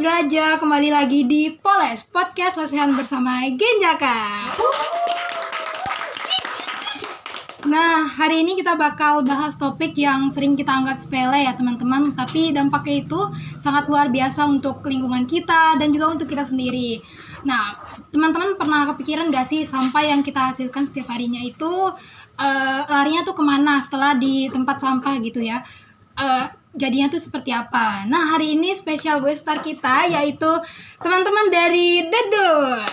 Raja, kembali lagi di Poles Podcast Lesehan bersama Genjaka. Nah, hari ini kita bakal bahas topik yang sering kita anggap sepele ya teman-teman, tapi dampaknya itu sangat luar biasa untuk lingkungan kita dan juga untuk kita sendiri. Nah, teman-teman pernah kepikiran gak sih sampah yang kita hasilkan setiap harinya itu larinya tuh kemana setelah di tempat sampah gitu ya? Jadinya tuh seperti apa? Nah, hari ini spesial guest star kita yaitu teman-teman dari Dedur.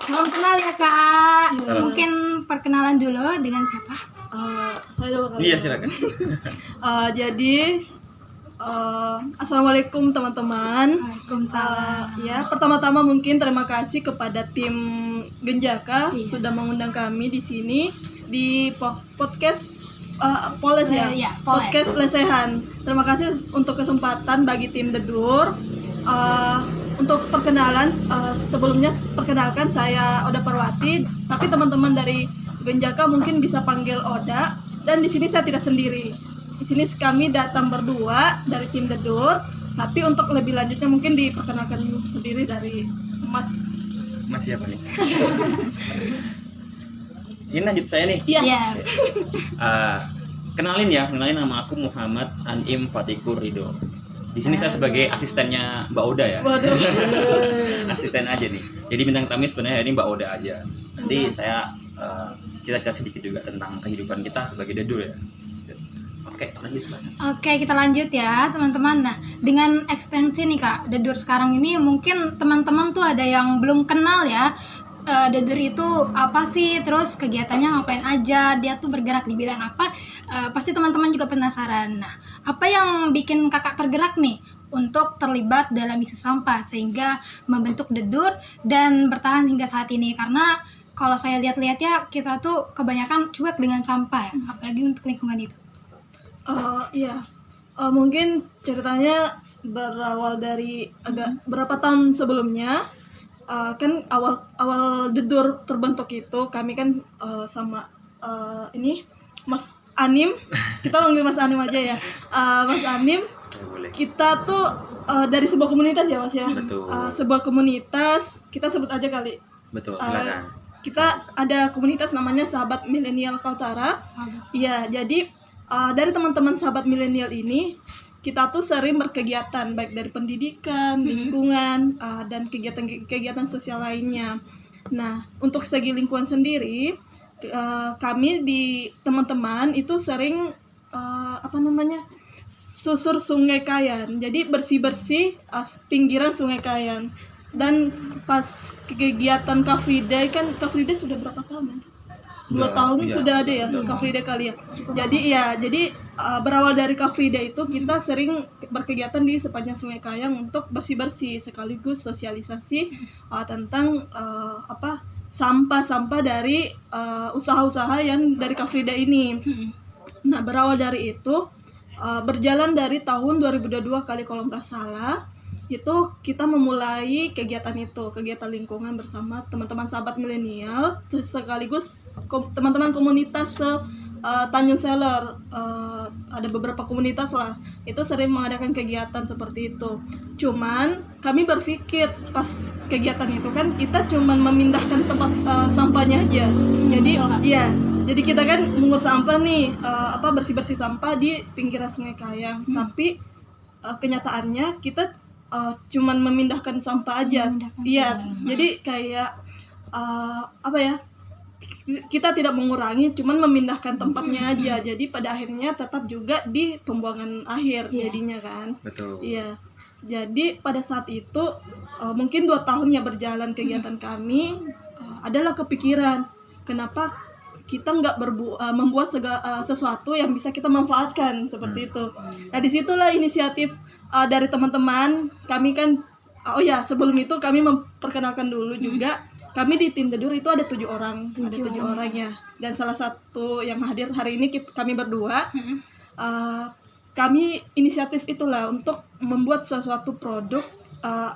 Salam kenal ya Kak. Ya. Mungkin perkenalan dulu dengan siapa? Saya dulu kali. Iya, silakan. Assalamualaikum teman-teman. Waalaikumsalam. Ya, pertama-tama mungkin terima kasih kepada tim Genjaka Iya. sudah mengundang kami di sini di podcast Poles ya. Iya, Poles. Podcast Lesehan. Terima kasih untuk kesempatan bagi tim Dedur. Untuk perkenalan, sebelumnya perkenalkan saya Oda Parwati, tapi teman-teman dari Genjaka mungkin bisa panggil Oda. Dan di sini saya tidak sendiri. Di sini kami datang berdua dari tim Dedur, tapi untuk lebih lanjutnya mungkin diperkenalkan sendiri dari Mas. Mas siapa nih? Ini lanjut saya nih. Iya. Kenalin nama aku Muhammad Anim Fatikur Ridho. Di sini saya sebagai asistennya Mbak Oda ya. Waduh. Asisten aja nih. Jadi bintang tamu sebenarnya ini Mbak Oda aja. Nanti saya cerita-cerita sedikit juga tentang kehidupan kita sebagai Dedur ya. Oke, lanjut silakan. Oke, kita lanjut ya teman-teman. Nah, dengan ekstensi nih Kak, Dedur sekarang ini mungkin teman-teman tuh ada yang belum kenal ya. Dedur itu apa sih, terus kegiatannya ngapain aja, dia tuh bergerak di bidang apa, pasti teman-teman juga penasaran. Nah, apa yang bikin kakak tergerak nih untuk terlibat dalam isu sampah sehingga membentuk Dedur dan bertahan hingga saat ini? Karena kalau saya lihat-lihat ya, kita tuh kebanyakan cuek dengan sampah ya, apalagi untuk lingkungan itu. Mungkin ceritanya berawal dari agak berapa tahun sebelumnya. Kan awal Dedur terbentuk itu kami kan sama ini Mas Anim, kita panggil Mas Anim aja ya. Mas Anim, Boleh. kita tuh dari sebuah komunitas ya Mas ya. Betul. Sebuah komunitas, kita sebut aja kali. Betul, silakan. Kita ada komunitas namanya Sahabat Milenial Kaltara. Iya, jadi dari teman-teman Sahabat Milenial ini kita tuh sering berkegiatan baik dari pendidikan, lingkungan, dan kegiatan sosial lainnya. Nah, untuk segi lingkungan sendiri, kami di teman-teman itu sering susur Sungai Kayan. Jadi bersih-bersih pinggiran Sungai Kayan. Dan pas kegiatan Car Free Day, kan Car Free Day sudah berapa tahun ya? 2 tahun iya. sudah ada ya Car Free Day kali ya. Jadi berawal dari Car Free Day itu kita sering berkegiatan di sepanjang Sungai Kayang untuk bersih-bersih sekaligus sosialisasi tentang sampah-sampah dari usaha-usaha yang dari Car Free Day ini. Nah, berawal dari itu berjalan dari tahun 2022 kali kalau nggak salah, itu kita memulai kegiatan lingkungan bersama teman-teman Sahabat Milenial sekaligus teman-teman komunitas Tanjung Seler. Ada beberapa komunitas lah itu sering mengadakan kegiatan seperti itu. Cuman kami berpikir pas kegiatan itu kan kita cuman memindahkan tempat sampahnya aja. Jadi kita kan mengut sampah nih, bersih-bersih sampah di pinggiran Sungai Kayang. Tapi kenyataannya kita cuman memindahkan sampah aja. Jadi kayak kita tidak mengurangi, cuman memindahkan tempatnya aja. Jadi pada akhirnya tetap juga di pembuangan akhir jadinya kan. Betul. Iya. Jadi pada saat itu mungkin 2 tahun ya berjalan kegiatan kami, adalah kepikiran kenapa kita nggak membuat sesuatu yang bisa kita manfaatkan seperti itu. Nah, disitulah inisiatif dari teman-teman kami kan. Sebelum itu kami memperkenalkan dulu juga. Kami di tim Dedur itu ada 7 orang, ada 7 orangnya. Dan salah satu yang hadir hari ini kami berdua. Kami inisiatif itulah untuk membuat sesuatu produk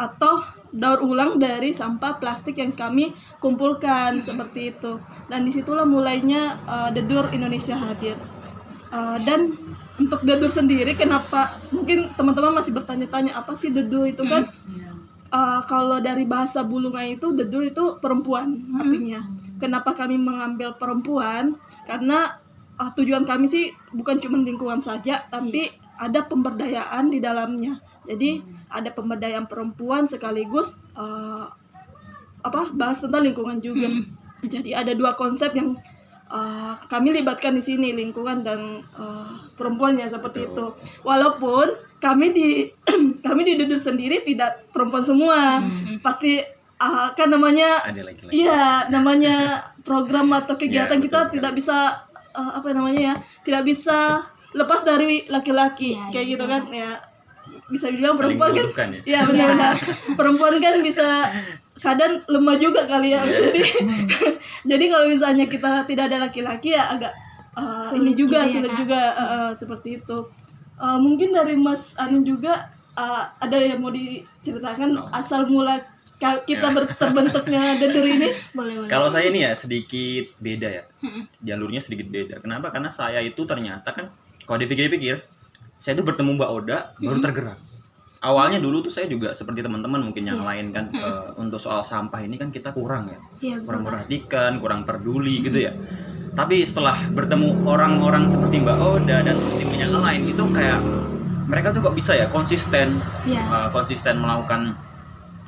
atau daur ulang dari sampah plastik yang kami kumpulkan seperti itu. Dan disitulah mulainya Dedur Indonesia hadir. Dan untuk Dedur sendiri, kenapa mungkin teman-teman masih bertanya-tanya apa sih Dedur itu kan? Kalau dari bahasa Bulungan itu Dedur itu perempuan artinya. Kenapa kami mengambil perempuan? Karena tujuan kami sih bukan cuma lingkungan saja, tapi ada pemberdayaan di dalamnya. Jadi ada pemberdayaan perempuan sekaligus bahas tentang lingkungan juga. Jadi ada dua konsep yang kami libatkan di sini, lingkungan dan perempuannya seperti itu. Walaupun kami di Dedur sendiri tidak perempuan semua, pasti kan namanya, Ada laki-laki. iya namanya program atau kegiatan Iya, kita betul. tidak bisa tidak bisa lepas dari laki-laki Iya, kayak iya, gitu kan ya. Bisa bilang Saling perempuan kan, membutuhkan ya. ya benar-benar perempuan kan bisa kadang lemah juga kali ya. Jadi kalau misalnya kita tidak ada laki-laki ya agak Sulit ini juga gitu ya, sulit Kak? juga seperti itu. Mungkin dari Mas Anin juga ada yang mau diceritakan asal mula kita terbentuknya Dedur ini. Boleh. Kalau saya ini ya sedikit beda ya, jalurnya sedikit beda. Kenapa? Karena saya itu ternyata kan, kalau dipikir-pikir, saya itu bertemu Mbak Oda baru tergerak. Awalnya dulu tuh saya juga seperti teman-teman mungkin yang lain kan, untuk soal sampah ini kan kita kurang ya, Iya, kurang betul. perhatikan, kurang peduli gitu ya. Tapi setelah bertemu orang-orang seperti Mbak Oda dan tim yang lain, itu kayak mereka tuh kok bisa ya konsisten, Iya. konsisten melakukan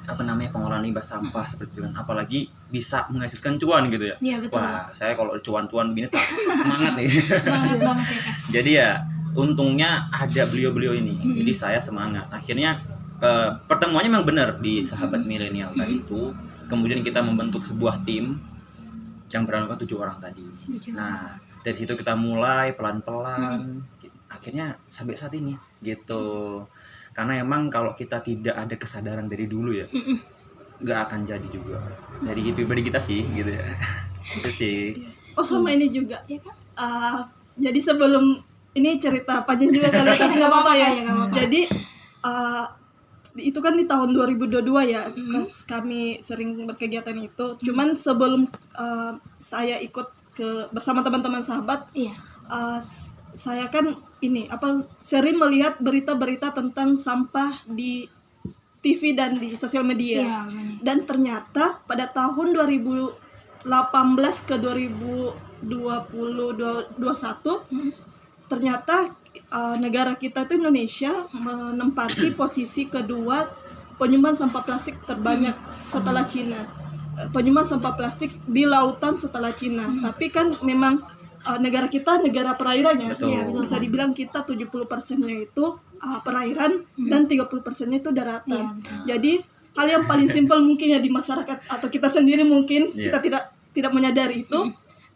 pengolahan limbah sampah seperti itu kan, apalagi bisa menghasilkan cuan gitu ya. Iya, betul. Wah, saya kalau cuan-cuan begini tak semangat nih. Semangat banget ya, Kak. Jadi ya untungnya ada beliau-beliau ini, jadi saya semangat. Akhirnya pertemuannya memang benar di Sahabat Milenial tadi itu. Kemudian kita membentuk sebuah tim yang beranggotakan 7 orang tadi. 7 Nah, dari situ kita mulai pelan-pelan. Akhirnya sampai saat ini gitu. Karena emang kalau kita tidak ada kesadaran dari dulu ya, nggak akan jadi juga. Dari pribadi kita sih gitu ya. Itu sih. Oh sama ini juga. Iya, Kak? Jadi sebelum ini cerita panjang juga kali, tapi nggak apa-apa ya. Nggak apa-apa. Jadi itu kan di tahun 2022 ya, kami sering berkegiatan itu. Cuman sebelum saya ikut bersama teman-teman sahabat, Iya. saya kan sering melihat berita-berita tentang sampah di TV dan di sosial media. Iya, benar. Dan ternyata pada tahun 2018 ke 2021 ternyata negara kita itu Indonesia menempati posisi kedua penyumbang sampah plastik terbanyak setelah Cina. Penyumbang sampah plastik di lautan setelah Cina. Tapi kan memang negara kita negara perairannya. Betul. Ya, bisa dibilang kita 70%-nya itu perairan dan 30%-nya itu daratan. Iya, betul. Jadi hal yang paling simpel mungkin ya di masyarakat atau kita sendiri mungkin Iya. kita tidak menyadari itu.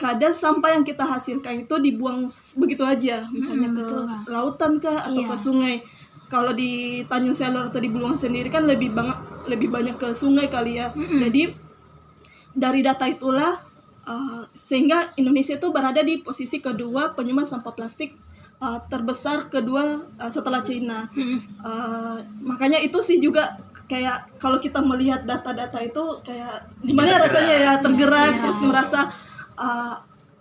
Kadang sampah yang kita hasilkan itu dibuang begitu aja, misalnya ke betul. lautan kah atau Iya. ke sungai. Kalau di Tanjung Selor atau di Bulungan sendiri kan lebih banyak ke sungai kali ya. Jadi dari data itulah sehingga Indonesia itu berada di posisi kedua penyumbang sampah plastik terbesar kedua setelah Cina. Makanya itu sih juga kayak kalau kita melihat data-data itu kayak gimana rasanya ya, tergerak terus merasa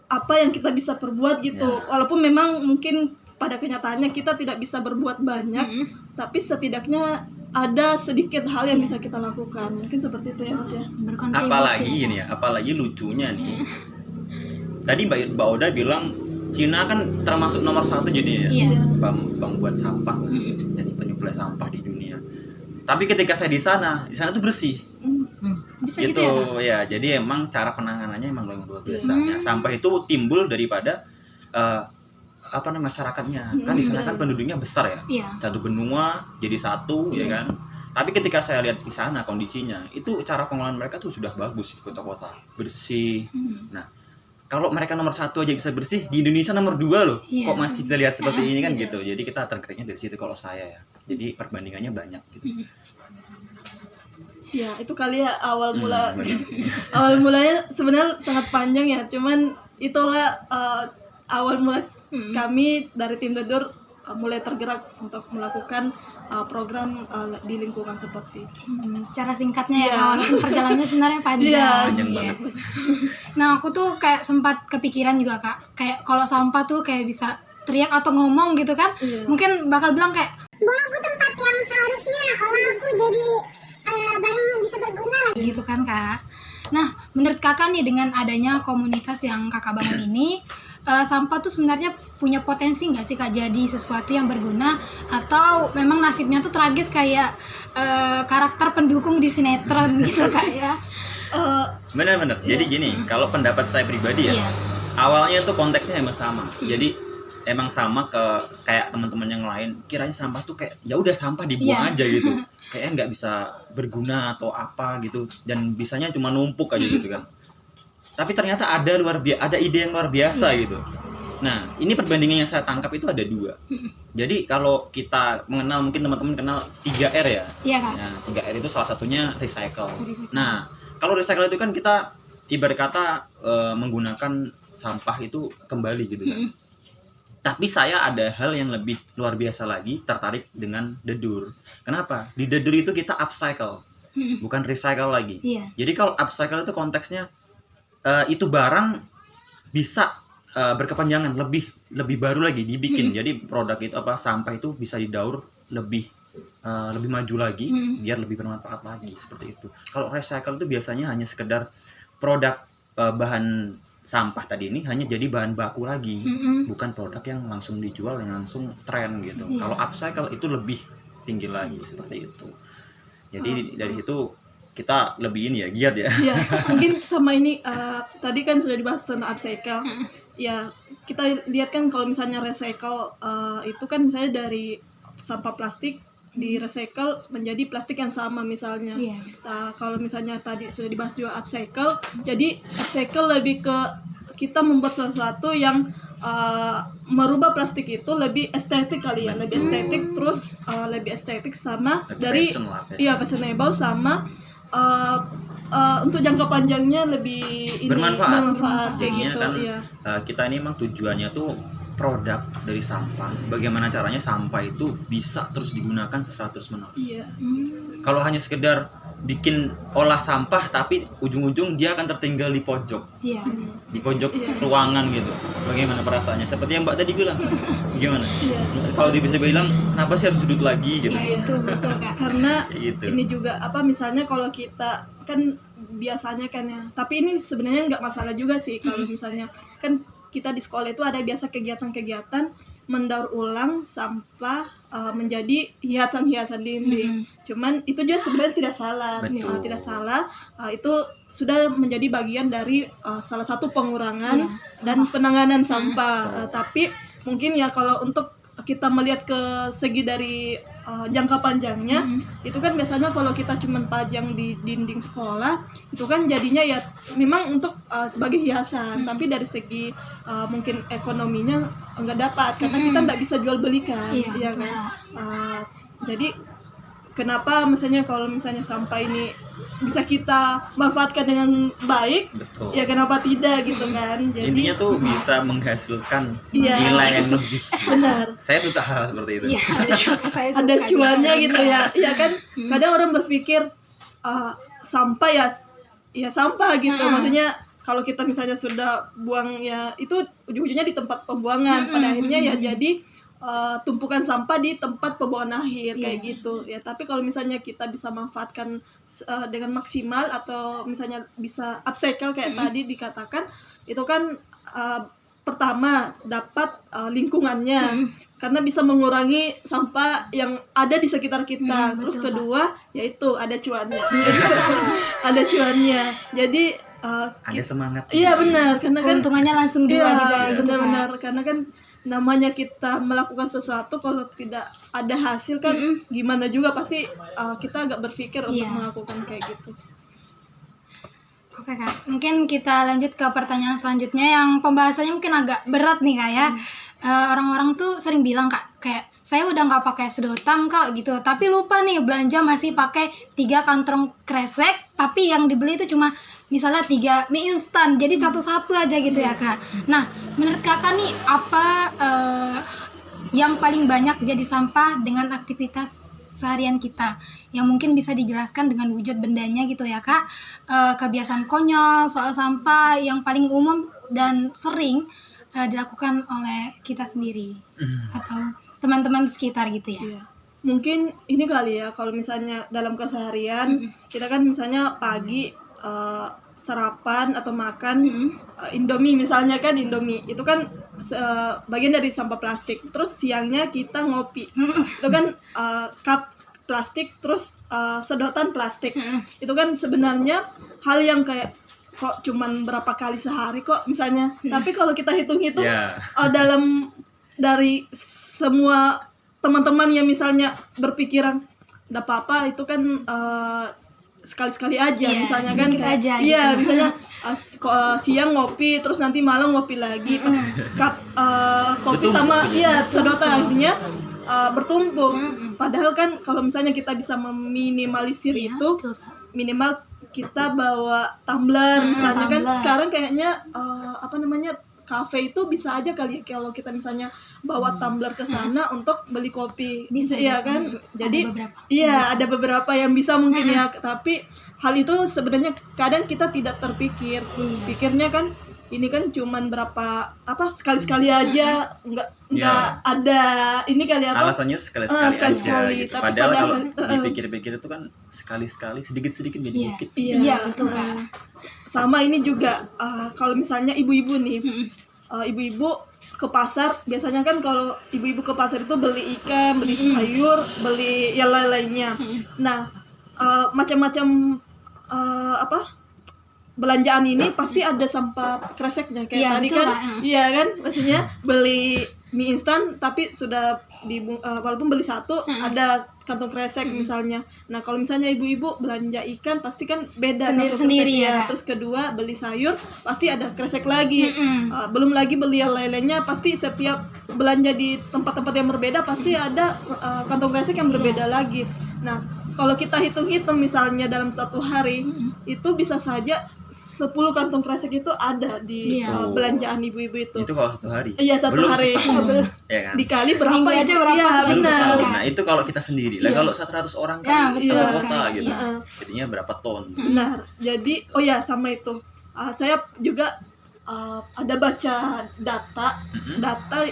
apa yang kita bisa perbuat gitu. Walaupun memang mungkin pada kenyataannya kita tidak bisa berbuat banyak, tapi setidaknya ada sedikit hal yang bisa kita lakukan. Mungkin seperti itu ya Mas ya. Berkontribusi. Apalagi ini ya, apalagi lucunya nih. Tadi Mbak Oda bilang Cina kan termasuk nomor 1 jadi ya, Iya. pembuat sampah, jadi penyuplai sampah di dunia. Tapi ketika saya di sana tuh bersih. Bisa Gitu gitu ya, Kak? ya. Jadi emang cara penanganannya emang luar biasa. Ya, sampah itu timbul daripada masyarakatnya. Kan di sana kan penduduknya besar ya. Iya. Satu benua jadi satu ya kan. Tapi ketika saya lihat di sana kondisinya, itu cara pengolahan mereka tuh sudah bagus di kota-kota, bersih. Nah, kalau mereka nomor 1 aja bisa bersih, di Indonesia nomor 2 loh. Iya. Kok masih kita lihat seperti ini kan gitu. Jadi kita tergeraknya dari situ kalau saya ya. Jadi perbandingannya banyak gitu. Ya, itu kali ya awal mula. Benar. Awal mulanya sebenarnya sangat panjang ya. Cuman itulah awal mula kami dari tim Dedur mulai tergerak untuk melakukan program di lingkungan seperti itu. Secara singkatnya ya, Iya. kawan, perjalanannya sebenarnya panjang. Iya. Panjang Iya. banget. Nah, aku tuh kayak sempat kepikiran juga, Kak. Kayak kalau sampah tuh kayak bisa teriak atau ngomong gitu kan, Iya. mungkin bakal bilang kayak buangku tempat yang seharusnya olah aku jadi barang yang bisa berguna lagi. gitu kan Kak. Nah, menurut Kakak nih dengan adanya komunitas yang Kakak bangun ini, sampah tuh sebenarnya punya potensi nggak sih Kak jadi sesuatu yang berguna, atau memang nasibnya tuh tragis kayak karakter pendukung di sinetron gitu Kak ya? Eh, Benar-benar. Jadi gini, kalau pendapat saya pribadi ya, Iya. awalnya tuh konteksnya emang sama. Jadi emang sama kayak teman-teman yang lain. Kiranya sampah tuh kayak ya udah sampah dibuang Iya. aja gitu. Kayaknya nggak bisa berguna atau apa gitu, dan bisanya cuma numpuk aja gitu kan. Tapi ternyata ada ide yang luar biasa gitu. Nah, ini perbandingan yang saya tangkap itu ada dua. Jadi kalau kita mengenal, mungkin teman-teman kenal 3R ya. Iya Kak. Nah, 3R itu salah satunya recycle. Recycle. Nah, kalau recycle itu kan kita ibarat kata menggunakan sampah itu kembali gitu kan. Tapi saya ada hal yang lebih luar biasa lagi, tertarik dengan dedur. Kenapa? Di dedur itu kita upcycle, bukan recycle lagi. Iya. Jadi kalau upcycle itu konteksnya itu barang bisa berkepanjangan, lebih baru lagi dibikin. Jadi produk itu sampah itu bisa didaur lebih maju lagi, biar lebih bermanfaat lagi, seperti itu. Kalau recycle itu biasanya hanya sekedar produk bahan sampah tadi ini hanya jadi bahan baku lagi, bukan produk yang langsung dijual, yang langsung tren gitu. Iya. Kalau upcycle itu lebih tinggi lagi, seperti itu. Jadi dari situ kita lebih ini ya, giat ya. Ya, mungkin sama ini tadi kan sudah dibahas tentang upcycle. Ya, kita lihat kan kalau misalnya recycle itu kan misalnya dari sampah plastik di recycle menjadi plastik yang sama misalnya. Iya. Nah, kalau misalnya tadi sudah dibahas juga upcycle, jadi upcycle lebih ke kita membuat sesuatu yang merubah plastik itu lebih estetik kali ya, lebih estetik, terus lebih estetik sama Lebih dari fashion lah, fashion. iya fashionable, sama untuk jangka panjangnya lebih bermanfaat kayak Jadinya gitu kan ya. kita ini emang tujuannya tuh produk dari sampah. Bagaimana caranya sampah itu bisa terus digunakan terus menerus. Iya. Kalau hanya sekedar bikin olah sampah tapi ujung-ujung dia akan tertinggal di pojok Iya. ruangan gitu. Bagaimana perasaannya? Seperti yang Mbak tadi bilang. Gimana? Iya. Kalau dia bisa bilang kenapa sih harus sudut lagi gitu. Ya itu betul Kak. Karena Kayak gitu. ini juga misalnya kalau kita kan biasanya kan ya, tapi ini sebenarnya nggak masalah juga sih kalau misalnya kan kita di sekolah itu ada biasa kegiatan-kegiatan mendaur ulang sampah menjadi hiasan-hiasan dinding. Cuman itu juga sebenarnya tidak salah. Betul. Tidak salah. Itu sudah menjadi bagian dari salah satu pengurangan dan penanganan sampah. Tapi mungkin ya kalau untuk kita melihat ke segi dari jangka panjangnya, itu kan biasanya kalau kita cuma pajang di dinding sekolah itu kan jadinya ya memang untuk sebagai hiasan, tapi dari segi mungkin ekonominya nggak dapat karena kita nggak bisa jual belikan, Iya, ya betul. kan. Jadi kenapa misalnya kalau misalnya sampah ini bisa kita manfaatkan dengan baik, Betul. ya kenapa tidak gitu kan. Jadi Intinya tuh bisa menghasilkan Iya. nilai yang lebih. benar. Saya suka hal seperti itu. Iya. Saya suka Ada cuannya juga. gitu ya. Iya kan kadang orang berpikir sampah ya sampah gitu. Maksudnya kalau kita misalnya sudah buang ya itu ujung-ujungnya di tempat pembuangan, pada akhirnya ya jadi tumpukan sampah di tempat pembuangan akhir kayak gitu ya. Tapi kalau misalnya kita bisa manfaatkan dengan maksimal atau misalnya bisa upcycle kayak tadi dikatakan, itu kan pertama dapat lingkungannya karena bisa mengurangi sampah yang ada di sekitar kita. Terus betul, kedua yaitu ada cuannya. Ada cuannya. Jadi Ada semangat. iya benar, karena kan Keuntungannya langsung dua iya, juga gitu, benar-benar Kak. karena kan namanya kita melakukan sesuatu kalau tidak ada hasil kan gimana juga pasti kita agak berpikir untuk Iya. melakukan kayak gitu. Oke Kak, mungkin kita lanjut ke pertanyaan selanjutnya yang pembahasannya mungkin agak berat nih Kak ya. Orang-orang tuh sering bilang Kak, kayak saya udah nggak pakai sedotan Kak gitu, tapi lupa nih belanja masih pakai 3 kantong kresek, tapi yang dibeli itu cuma misalnya 3 mie instan, jadi satu-satu aja gitu ya Kak. Nah, menurut Kakak nih apa yang paling banyak jadi sampah dengan aktivitas seharian kita, yang mungkin bisa dijelaskan dengan wujud bendanya gitu ya Kak. Kebiasaan konyol soal sampah yang paling umum dan sering dilakukan oleh kita sendiri atau teman-teman sekitar gitu ya. Iya. Mungkin ini kali ya, kalau misalnya dalam keseharian kita kan misalnya pagi sarapan atau makan Indomie misalnya kan, Indomie itu kan bagian dari sampah plastik. Terus siangnya kita ngopi, itu kan cup plastik, terus sedotan plastik. Itu kan sebenarnya hal yang kayak kok cuman berapa kali sehari kok misalnya. Tapi kalau kita hitung-hitung dalam dari semua teman-teman yang misalnya berpikiran enggak apa-apa itu kan sekali-sekali aja misalnya kan sedikit kayak aja iya gitu. misalnya siang ngopi terus nanti malam ngopi lagi cup kopi Bertumpuk sama gitu. sedotan akhirnya bertumpuk. Padahal kan kalau misalnya kita bisa meminimalisir Iya, itu betul, Kak. minimal kita bawa tumbler misalnya kan tumbler. sekarang kayaknya kafe itu bisa aja kali ya kalau kita misalnya bawa tumbler ke sana untuk beli kopi. Bisa iya ya. kan? Jadi beberapa. ada beberapa yang bisa mungkin ya, tapi hal itu sebenarnya kadang kita tidak terpikir. Pikirnya kan ini kan cuman berapa sekali-sekali aja, enggak ada ini kali apa? Alasannya sekali-sekali sekali-sekali, aja gitu. tapi Padahal kalau padahal, dipikir-pikir itu kan sekali-sekali sedikit-sedikit jadi Iya. bukit. Iya, betul, Kak. Sama ini juga kalau misalnya ibu-ibu nih, ibu-ibu ke pasar biasanya kan kalau ibu-ibu ke pasar itu beli ikan, beli sayur, beli yang lain-lainnya. Nah macam-macam belanjaan ini pasti ada sampah kreseknya kayak Iya, tadi betul, kan, Kak. iya kan, maksudnya beli mie instan tapi sudah walaupun beli satu ada kantong kresek misalnya. Nah kalau misalnya ibu-ibu belanja ikan pasti kan beda kantong Sendiri-sendiri kreseknya. ya, Kak. Terus kedua beli sayur pasti ada kresek lagi. Belum lagi beli yang lain-lainnya, pasti setiap belanja di tempat-tempat yang berbeda pasti ada kantong kresek yang berbeda lagi. Nah kalau kita hitung-hitung misalnya dalam satu hari itu bisa saja 10 kantong kresek itu ada di Iya. Belanjaan ibu-ibu itu. Itu kalau satu hari. Iya, satu Belum hari. setahun. Ya kan? Dikali berapa Seminggu itu? aja berapa Iya, kali? Belum benar. setahun. Nah, itu kalau kita sendiri. Lah kalau 100 orang Ya, kan betul satu sekali. kota gitu. Iya. Jadinya berapa ton? Benar. Jadi sama itu. Saya juga ada baca data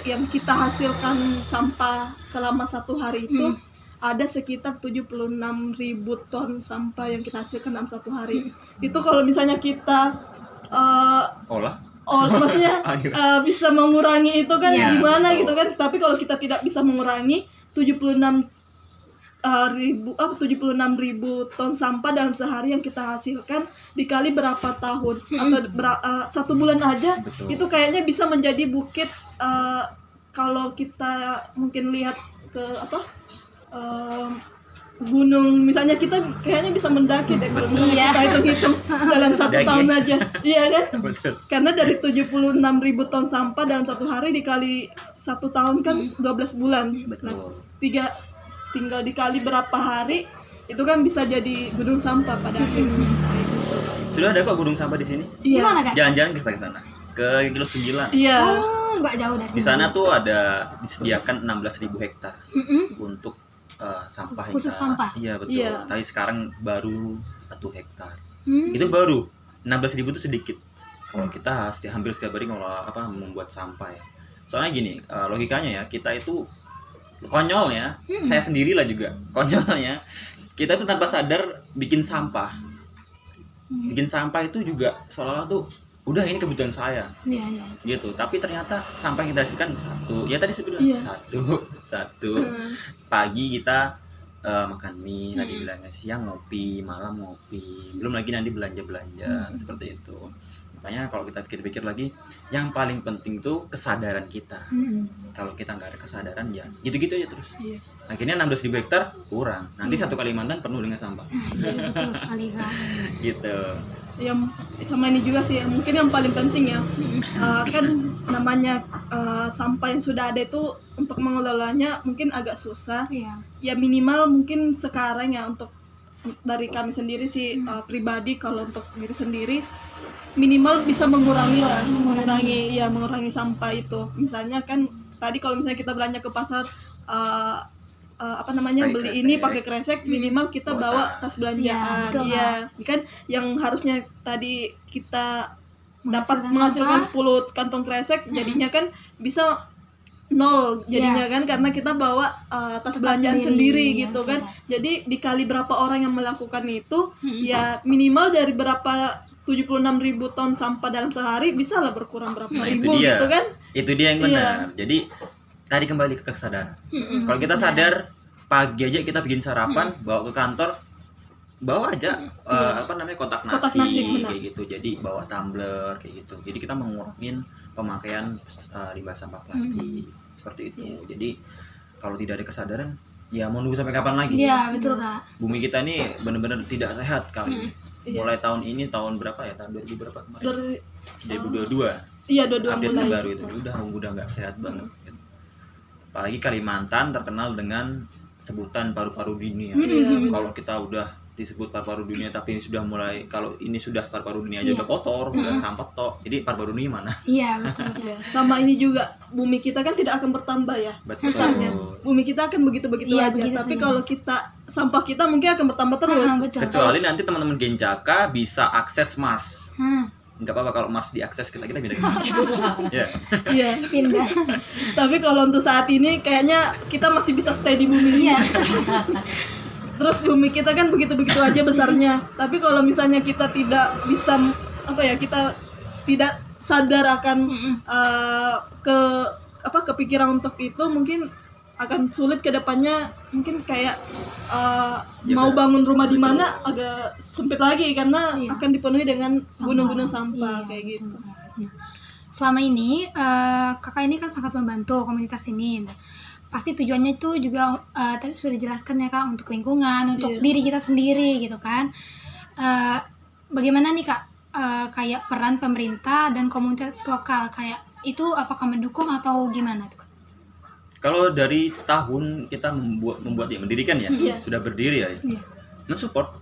yang kita hasilkan sampah selama satu hari itu ada sekitar 76.000 ton sampah yang kita hasilkan dalam satu hari. Itu kalau misalnya kita Olah. maksudnya bisa mengurangi itu kan Iya, gimana betul. gitu kan. Tapi kalau kita tidak bisa mengurangi 76.000 ton sampah dalam sehari yang kita hasilkan dikali berapa tahun atau satu bulan aja, Betul. itu kayaknya bisa menjadi bukit. Kalau kita mungkin lihat ke gunung misalnya, kita kayaknya bisa mendaki deh kalau misalnya Iya. kita hitung-hitung dalam satu Daki tahun aja. aja. Iya kan? Betul. Karena dari 76.000 ton sampah dalam satu hari dikali satu tahun kan 12 bulan. Betul. Nah, tinggal dikali berapa hari itu kan bisa jadi gunung sampah pada akhirnya. Sudah ada kok gunung sampah di sini. Iya. Gimana, Kak? Jalan-jalan kita ke sana. Ke Kilo 9. Iya. Oh, nggak jauh dari Di sana tuh ada disediakan 16.000 hektar untuk sampah yang Khusus kita- sampah? Iya betul. Iya. Tapi sekarang baru 1 hektar. Hmm. Itu baru 16.000 itu sedikit. Kalau kita hampir setiap hari membuat sampah ya. Soalnya gini, logikanya ya, kita itu konyolnya, saya sendirilah juga konyolnya, kita itu tanpa sadar bikin sampah. Bikin sampah itu juga seolah-olah tuh udah ini kebutuhan saya Iya, iya. gitu, tapi ternyata sampah yang kita hasilkan satu, ya tadi saya bilang Iya. satu pagi kita makan mie, tadi bilangnya siang ngopi, malam ngopi, belum lagi nanti belanja seperti itu. Makanya kalau kita pikir-pikir lagi, yang paling penting tuh kesadaran kita. Kalau kita nggak ada kesadaran ya gitu-gitu aja terus. Iya. Akhirnya 16.000 hektar kurang, nanti satu Kalimantan penuh dengan sampah Iya, betul sekali, Kak. gitu. Yang sama ini juga sih mungkin yang paling penting ya, kan namanya sampah yang sudah ada itu untuk mengelolanya mungkin agak susah Iya. ya. Minimal mungkin sekarang ya, untuk dari kami sendiri sih pribadi, kalau untuk diri sendiri minimal bisa mengurangi sampah itu. Misalnya kan tadi kalau misalnya kita belanja ke pasar Pakai beli kresek. ini pakai kresek, minimal kita Bawa bawa tas. tas belanjaan. Iya, betul, Iya, kan yang harusnya tadi kita dapat menghasilkan 10 kantong kresek, jadinya kan bisa 0 jadinya kan, karena kita bawa tas belanjaan sendiri ya, gitu betul. kan. Jadi dikali berapa orang yang melakukan itu, ya minimal dari berapa 76.000 ton sampah dalam sehari bisa lah berkurang berapa Nah, ribu itu dia. gitu kan. Itu dia yang benar. Jadi tadi kembali ke kesadaran. Kalau kita sadar pagi aja kita bikin sarapan, bawa ke kantor, bawa aja kotak nasi, Kotak nasi, benar. kayak gitu. Jadi bawa tumbler kayak gitu. Jadi kita mengurangin pemakaian limbah sampah plastik seperti itu. Jadi kalau tidak ada kesadaran, ya mau nunggu sampai kapan lagi? Iya, betul Kak. Bumi kita ini benar-benar tidak sehat kali ini. Iya. Mulai tahun ini, tahun berapa ya? Tahun 2000 berapa kemarin? Dari 2022. iya 22 Update mulai. terbaru itu udah nggak sehat banget. Gitu. Apalagi Kalimantan terkenal dengan sebutan paru-paru dunia. Kalau kita udah disebut paru-paru dunia, tapi sudah mulai, kalau ini sudah paru-paru dunia aja udah kotor, udah sampah tok. Jadi paru-paru dunia mana? Iya, betul. Ya, sama ini juga bumi kita kan tidak akan bertambah ya. Betul. Besarnya. Bumi kita akan begitu-begitu Iya, aja. begitu Tapi saja. kalau kita sampah kita mungkin akan bertambah terus. Betul. Kecuali nanti teman-teman Gencaka bisa akses Mars. Nggak apa-apa kalau Mars diakses, kita pindah ke sana. Ya. Iya. Pindah. Tapi kalau untuk saat ini kayaknya kita masih bisa stay di bumi. Iya. Terus bumi kita kan begitu-begitu aja besarnya. Tapi kalau misalnya kita tidak bisa kita tidak sadar akan kepikiran untuk itu, mungkin akan sulit ke depannya. Mungkin kayak mau bangun rumah di mana agak sempit lagi karena akan dipenuhi dengan gunung-gunung sampah Iya, kayak gitu. betul, Kak. Nah, selama ini kakak ini kan sangat membantu komunitas ini. Nah, pasti tujuannya itu juga tadi sudah dijelaskan ya Kak, untuk lingkungan, untuk diri kita sendiri gitu kan. Bagaimana nih Kak, kayak peran pemerintah dan komunitas lokal, kayak itu apakah mendukung atau gimana tuh Kak? Kalau dari tahun kita membuat ya, mendirikan ya, sudah berdiri ya, Iya. mensupport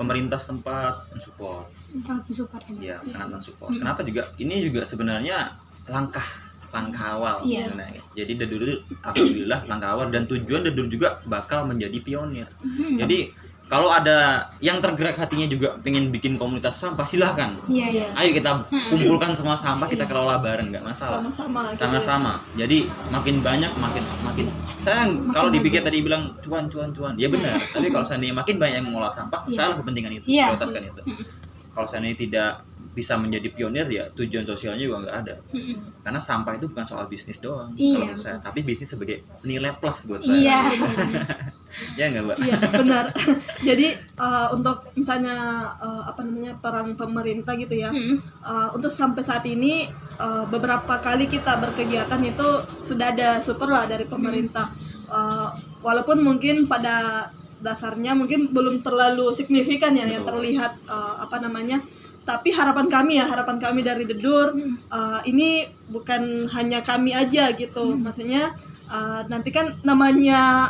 pemerintah setempat, mensupport. Sangat mensupport ya. Ya, sangat mensupport. Kenapa juga? Ini juga sebenarnya langkah awal Iya. sebenarnya. Jadi Dedur itu alhamdulillah langkah awal, dan tujuan Dedur juga bakal menjadi pionir. Jadi kalau ada yang tergerak hatinya juga pengen bikin komunitas sampah, silahkan. Iya. Ayo kita kumpulkan semua sampah, kita kelola bareng, nggak masalah. Sama-sama gitu. Sama-sama. Jadi makin banyak makin saya kalau dipikir tadi bilang cuan. Ya benar. Tapi kalau seandainya makin banyak yang mengolah sampah, salah kepentingan itu, Iya. prioritaskan itu. Kalau seandainya tidak bisa menjadi pionir, ya tujuan sosialnya juga nggak ada. Karena sampah itu bukan soal bisnis doang Iya, kalau menurut saya, tapi bisnis sebagai nilai plus buat Iya. saya. Ya nggak Mbak? Iya benar. Jadi untuk misalnya peran pemerintah gitu ya, untuk sampai saat ini beberapa kali kita berkegiatan itu sudah ada support lah dari pemerintah. Walaupun mungkin pada dasarnya mungkin belum terlalu signifikan ya yang terlihat tapi harapan kami dari Dedur, ini bukan hanya kami aja gitu. Maksudnya nanti kan namanya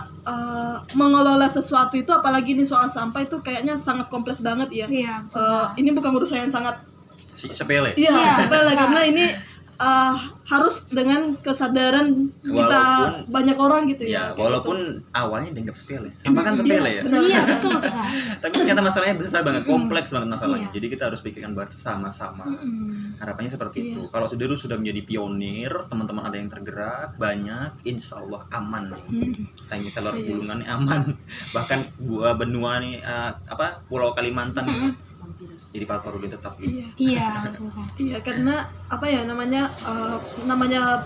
mengelola sesuatu itu, apalagi ini soal sampah itu kayaknya sangat kompleks banget ya. Iya, betul. Ini bukan urusan yang sangat Sepele. sepele, karena ini harus dengan kesadaran kita banyak orang gitu Ya, ya. walaupun awalnya dianggap sepele. Sampah kan sepele ya. Iya, betul tuh Kak. Tapi ternyata masalahnya besar banget, kompleks banget masalahnya. Jadi kita harus pikirkan bersama-sama. Harapannya seperti itu. Kalau Dedur sudah menjadi pionir, teman-teman ada yang tergerak, banyak, insya Allah aman nih. Kayak misalnya Bulungan nih aman. Bahkan gua benua nih Pulau Kalimantan nih. Jadi paru-paru dia tetap gitu. Iya, betul Kak. Iya, karena namanya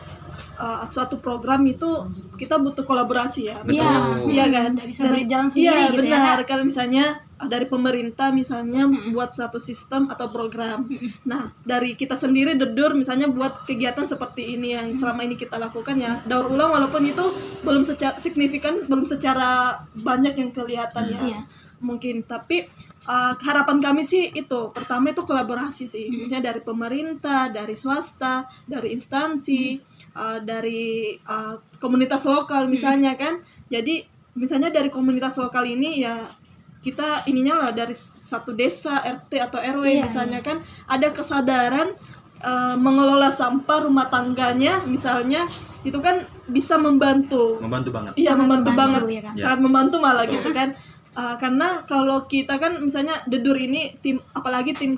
suatu program itu kita butuh kolaborasi ya. Betul. Iya kan? Nggak bisa berjalan sendiri Iya, gitu benar. ya. Kalau misalnya dari pemerintah misalnya buat satu sistem atau program. Nah, dari kita sendiri Dedur misalnya buat kegiatan seperti ini yang selama ini kita lakukan ya. Daur ulang walaupun itu belum secara signifikan, belum secara banyak yang kelihatan ya. Iya. Mungkin, tapi harapan kami sih itu pertama itu kolaborasi sih, misalnya dari pemerintah, dari swasta, dari instansi, dari komunitas lokal misalnya kan. Jadi misalnya dari komunitas lokal ini ya kita ininya lah dari satu desa, RT atau RW misalnya kan ada kesadaran mengelola sampah rumah tangganya misalnya, itu kan bisa membantu Membantu banget. iya, membantu banget ya kan? sangat membantu malah gitu kan. Karena kalau kita kan misalnya Dedur ini apalagi tim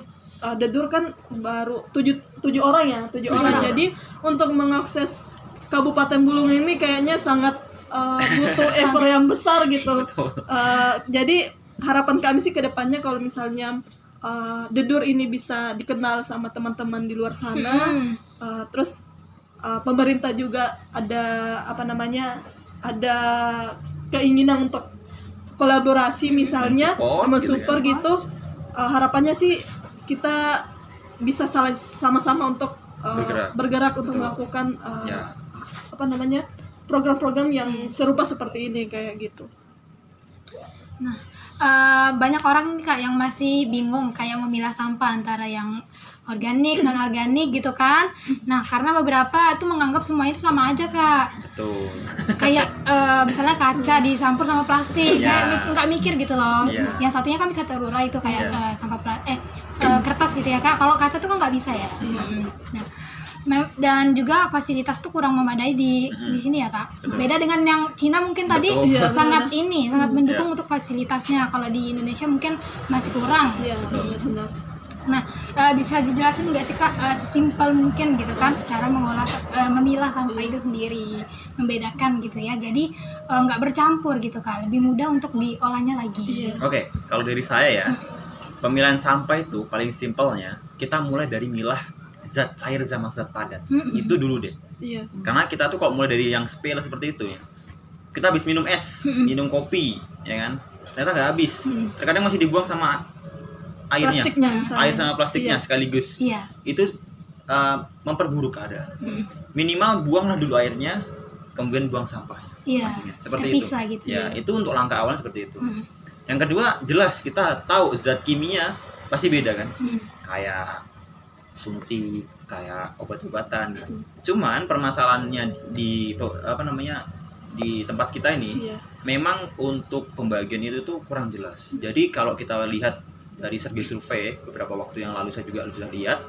Dedur kan baru 7 orang ya, 7 orang. Jadi untuk mengakses Kabupaten Bulungan ini kayaknya sangat butuh effort yang besar gitu. Jadi harapan kami sih ke depannya kalau misalnya Dedur ini bisa dikenal sama teman-teman di luar sana, terus pemerintah juga ada ada keinginan untuk kolaborasi misalnya mensupport gitu. Harapannya sih kita bisa sama-sama untuk bergerak untuk melakukan program-program yang serupa seperti ini kayak gitu. Nah, banyak orang nih Kak yang masih bingung kayak memilah sampah antara yang organik, non organik gitu kan. Nah, karena beberapa itu menganggap semua itu sama aja Kak. Betul. Kayak misalnya kaca dicampur sama plastik, Ya. kayak nggak mikir gitu loh. Ya. Yang satunya kan bisa terurai itu kayak Ya. sampah kertas gitu ya Kak. Kalau kaca tuh kan nggak bisa ya. Nah, dan juga fasilitas tuh kurang memadai di sini ya Kak. Betul. Beda dengan yang Cina mungkin tadi Betul. Iya, sangat mendukung Iya. untuk fasilitasnya. Kalau di Indonesia mungkin masih kurang. Iya, benar. Nah, bisa dijelasin nggak sih Kak, sesimpel mungkin gitu kan cara memilah sampah itu sendiri, membedakan gitu ya. Jadi nggak bercampur gitu Kak, lebih mudah untuk diolahnya lagi. Iya. Oke, kalau dari saya ya, pemilahan sampah itu paling simpelnya kita mulai dari milah zat cair sama zat padat. Itu dulu deh. Iya. Karena kita tuh kok mulai dari yang sepele seperti itu ya. Kita habis minum es, minum kopi, ya kan? Ternyata nggak habis. Terkadang masih dibuang sama airnya. Plastiknya misalnya. Air sama plastiknya Iya. sekaligus. Iya. Itu memperburuk keadaan. Minimal buanglah dulu airnya, kemudian buang sampahnya. Iya. Maksudnya, seperti Kayak itu. pisah gitu Ya, ya. itu untuk langkah awal seperti itu. Yang kedua, jelas kita tahu zat kimia pasti beda kan? Kayak suntik, kayak obat-obatan gitu. Cuman permasalahannya di tempat kita ini Iya. memang untuk pembagian itu tuh kurang jelas. Jadi kalau kita lihat dari segi survei beberapa waktu yang lalu saya juga sudah lihat,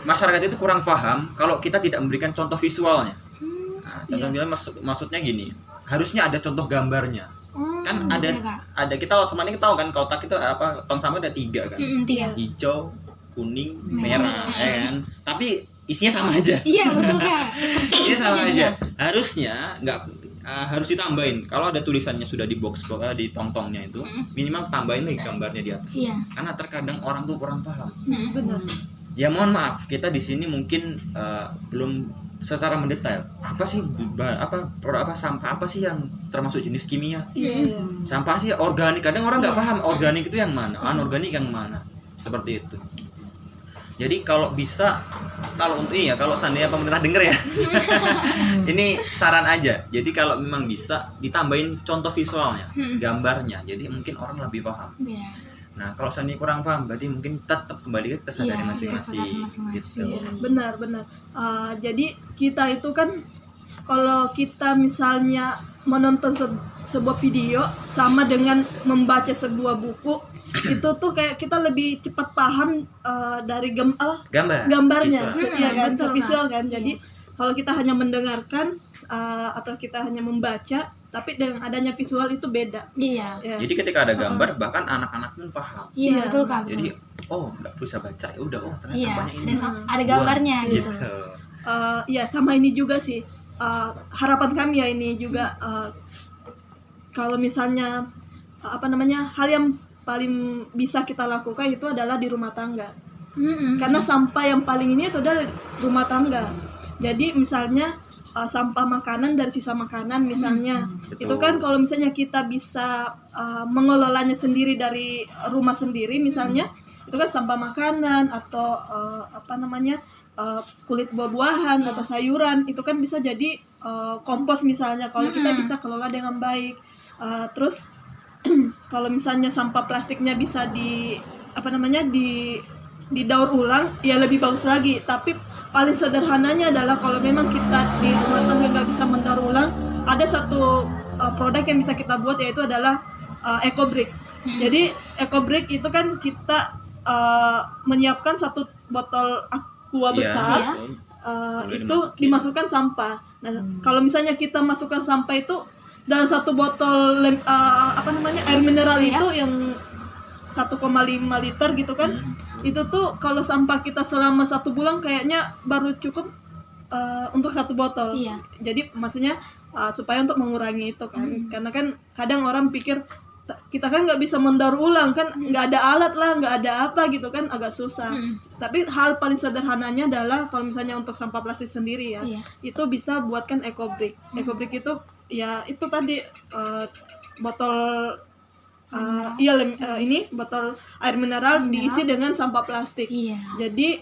masyarakat itu kurang paham kalau kita tidak memberikan contoh visualnya. Nah, contoh visualnya maksudnya gini, harusnya ada contoh gambarnya. Kan ada iya, Kak. kita sama ini tahu kan kotak itu tong sampah ada 3 kan, Tiga. hijau, kuning, Merah. merah, ya kan? Tapi isinya sama aja. Iya betul Kak. Ini sama Iya, aja. iya. Harusnya nggak harus ditambahin. Kalau ada tulisannya sudah di box di tong-tongnya itu, minimal tambahin lagi gambarnya di atas. Iya. Karena terkadang orang tuh kurang paham. Benar. Ya mohon maaf, kita di sini mungkin belum secara mendetail. Apa sih sampah apa sih yang termasuk jenis kimia? Iya. Sampah sih organik. Kadang orang nggak paham organik itu yang mana, anorganik yang mana. Seperti itu. Jadi kalau bisa, kalau seandainya pemerintah denger ya, ini saran aja. Jadi kalau memang bisa ditambahin contoh visualnya, gambarnya. Jadi mungkin orang lebih paham. Iya. Nah kalau seandainya kurang paham, berarti mungkin tetap kembali ke kesadaran Iya, masing-masing. kesadaran masing-masing. Gitu. Iya, benar. Jadi kita itu kan kalau kita misalnya menonton sebuah video sama dengan membaca sebuah buku itu tuh kayak kita lebih cepat paham dari gambarnya, Visual. iya kan, betul, visual kan. Jadi kalau kita hanya mendengarkan atau kita hanya membaca, tapi dengan adanya visual itu beda. Iya. Ya. Jadi ketika ada gambar, bahkan anak-anak pun paham. Iya Iya. betul Kak. Betul. Jadi nggak bisa baca, ya udah ternyata Iya, sampahnya ini. ada gambarnya Buang. gitu. Ya sama ini juga sih harapan kami ya ini juga kalau misalnya hal yang paling bisa kita lakukan itu adalah di rumah tangga. Karena sampah yang paling ini itu adalah rumah tangga. Jadi misalnya sampah makanan dari sisa makanan misalnya, Betul. itu kan kalau misalnya kita bisa mengelolanya sendiri dari rumah sendiri misalnya, itu kan sampah makanan atau kulit buah-buahan atau sayuran itu kan bisa jadi kompos misalnya kalau kita bisa kelola dengan baik. Terus kalau misalnya sampah plastiknya bisa didaur ulang ya lebih bagus lagi. Tapi paling sederhananya adalah kalau memang kita di rumah tangga nggak bisa mendaur ulang, ada satu produk yang bisa kita buat yaitu adalah EcoBrick. Jadi EcoBrick itu kan kita menyiapkan satu botol aqua besar. Itu dimasukkan sampah. Nah, kalau misalnya kita masukkan sampah itu dalam satu botol air mineral itu yang 1,5 liter gitu kan. Itu tuh kalau sampah kita selama 1 bulan kayaknya baru cukup untuk 1 botol. Iya. Jadi maksudnya supaya untuk mengurangi itu kan. Karena kan kadang orang pikir kita kan nggak bisa mendaur ulang kan, nggak ada alat lah, nggak ada apa gitu kan, agak susah. Tapi hal paling sederhananya adalah kalau misalnya untuk sampah plastik sendiri ya, Iya. itu bisa buatkan ecobrick. Ecobrick itu ya itu tadi botol ini botol air mineral diisi dengan sampah plastik. Iya. Jadi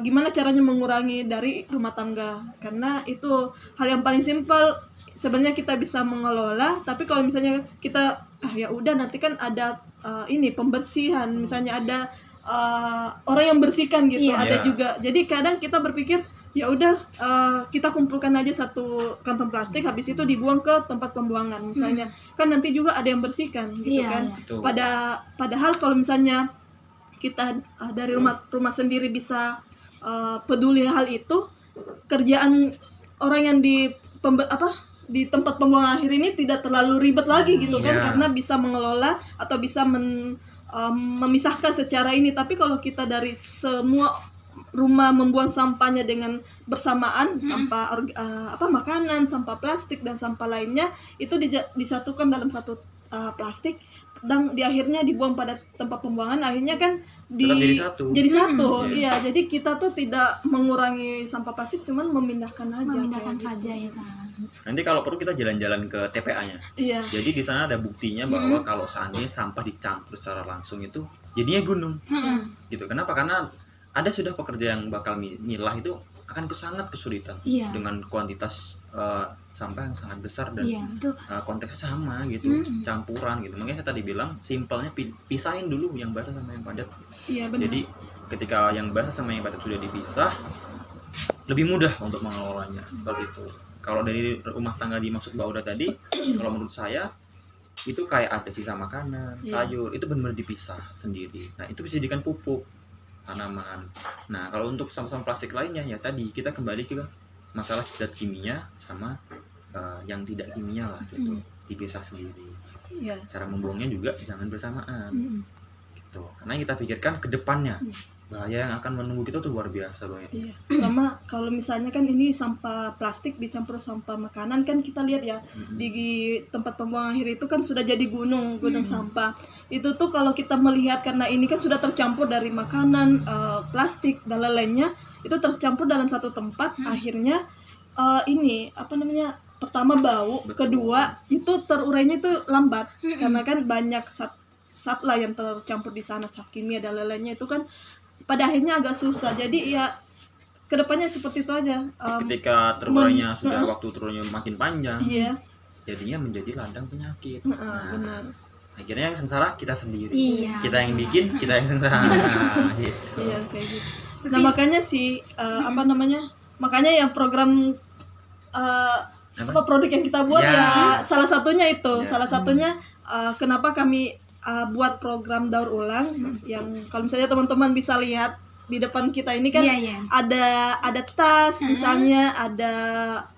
gimana caranya mengurangi dari rumah tangga? Karena itu hal yang paling simpel. Sebenarnya kita bisa mengelola, tapi kalau misalnya kita ya udah nanti kan ada ini pembersihan, misalnya ada orang yang bersihkan gitu, Iya. ada Iya. juga. Jadi kadang kita berpikir ya udah kita kumpulkan aja 1 kantong plastik, habis itu dibuang ke tempat pembuangan misalnya. Kan nanti juga ada yang bersihkan gitu Iya, kan. iya. Betul. Padahal kalau misalnya kita dari rumah sendiri bisa peduli hal itu, kerjaan orang yang di tempat pembuangan akhir ini tidak terlalu ribet lagi gitu kan, Iya. karena bisa mengelola atau bisa memisahkan secara ini. Tapi kalau kita dari semua rumah membuang sampahnya dengan bersamaan, sampah makanan, sampah plastik dan sampah lainnya itu disatukan dalam satu plastik, dan di akhirnya dibuang pada tempat pembuangan, akhirnya kan Tetap jadi satu. Iya, jadi kita tuh tidak mengurangi sampah plastik, cuman memindahkan aja. Memindahkan kayak saja ya kan. Nanti kalau perlu kita jalan-jalan ke TPA-nya. Iya. Jadi di sana ada buktinya bahwa kalau seandainya sampah dicampur secara langsung itu jadinya gunung. Gitu. Kenapa? Karena ada sudah pekerja yang bakal milah itu akan sangat kesulitan Iya. dengan kuantitas sampah yang sangat besar dan Iya, betul. konteksnya sama gitu, campuran gitu. Makanya saya tadi bilang simpelnya pisahin dulu yang basah sama yang padat. Iya, benar. Jadi ketika yang basah sama yang padat sudah dipisah, lebih mudah untuk mengelolanya seperti itu. Kalau dari rumah tangga dimaksud Mbak Oda tadi, kalau menurut saya itu kayak ada sisa makanan, sayur, itu benar-benar dipisah sendiri. Nah, itu bisa dijadikan pupuk tanaman. Nah, kalau untuk sampah-sampah plastik lainnya ya tadi kita kembali ke masalah zat kimia sama yang tidak kimia lah gitu, dipisah sendiri. Iya. Cara membuangnya juga jangan bersamaan. Gitu. Karena kita pikirkan ke depannya bahaya yang akan menunggu kita tuh luar biasa banget. Iya. Sama kalau misalnya kan ini sampah plastik dicampur sampah makanan, kan kita lihat ya di tempat pembuangan akhir itu kan sudah jadi gunung sampah. Itu tuh kalau kita melihat, karena ini kan sudah tercampur dari makanan, plastik dan lain-lainnya, itu tercampur dalam satu tempat, akhirnya ini pertama bau, kedua itu terurainya itu lambat karena kan banyak zat lah yang tercampur di sana, zat kimia dan lain-lainnya, itu kan pada akhirnya agak susah. Jadi ya kedepannya seperti itu aja. Ketika terurainya sudah waktu terurainya makin panjang, Iya. jadinya menjadi ladang penyakit. Benar. Akhirnya yang sengsara kita sendiri. Iya. Kita yang bikin, kita yang sengsara. Gitu. Iya, kayak gitu. Nah, makanya sih makanya yang program produk yang kita buat ya salah satunya itu. Salah satunya kenapa kami buat program daur ulang, yang kalau misalnya teman-teman bisa lihat di depan kita ini kan ada tas, misalnya ada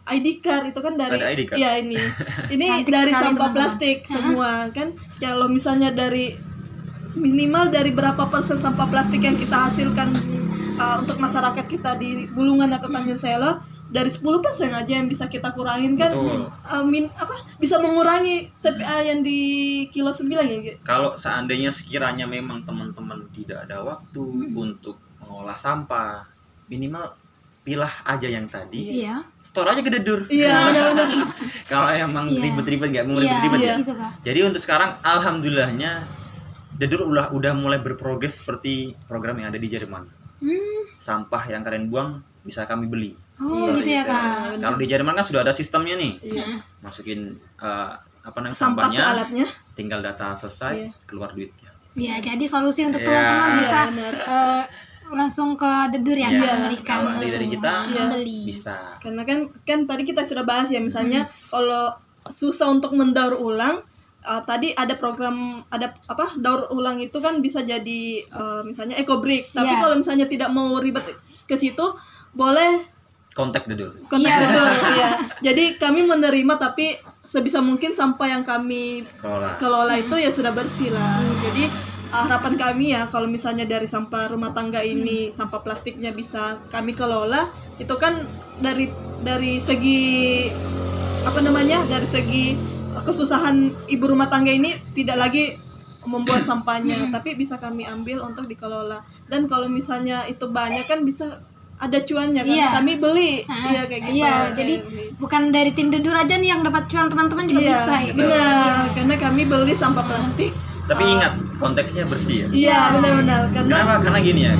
ID card, itu kan dari Ada ID card. ya ini Cantik dari sekali, sampah teman-teman. plastik semua kan. Kalau misalnya dari minimal dari berapa persen sampah plastik yang kita hasilkan untuk masyarakat kita di Bulungan atau Tanjung Selor, dari 10% aja yang bisa kita kurangin kan. Betul. Bisa mengurangi TPA yang di kilo 9 ya gitu. Kalau seandainya sekiranya memang teman-teman tidak ada waktu untuk mengolah sampah, minimal pilah aja yang tadi, Iya. store aja ke Dedur. Iya, benar-benar. Kalau emang Iya. ribet-ribet nggak mau Iya, ribet-ribet ya. gitu, Kak. Jadi untuk sekarang alhamdulillahnya Dedur udah mulai berprogres seperti program yang ada di Jerman. Sampah yang kalian buang bisa kami beli. Oh, gitu ya, Kak. Kalau di Jerman kan sudah ada sistemnya nih. Iya. Masukin Sampah ke sampahnya, alatnya. tinggal data selesai, Iya. keluar duitnya. Ya, jadi solusi untuk Iya. teman-teman bisa benar. langsung ke Dedur ya, Iya. Kak, memberikan Kalau dari kita membeli. bisa. Karena kan tadi kita sudah bahas ya, misalnya kalau susah untuk mendaur ulang, tadi ada program daur ulang itu kan bisa jadi misalnya ecobrick. Tapi Iya. kalau misalnya tidak mau ribet ke situ, boleh Kontak Dedur. kontak Dedur, ya. Jadi kami menerima, tapi sebisa mungkin sampah yang kami Kelola. kelola itu ya sudah bersih lah. Jadi harapan kami ya, kalau misalnya dari sampah rumah tangga ini, sampah plastiknya bisa kami kelola, itu kan dari segi dari segi kesusahan ibu rumah tangga ini tidak lagi membuat sampahnya, tapi bisa kami ambil untuk dikelola. Dan kalau misalnya itu banyak kan bisa ada cuannya kan, Iya. kami beli. Iya kayak gitu. Iya, Kayak jadi beli. bukan dari tim Dedur aja nih yang dapat cuan, teman-teman juga Iya, bisa gitu. benar. Karena kami beli sampah plastik. Tapi ingat konteksnya bersih ya. Iya, benar-benar. Karena Kenapa? Karena gini ya,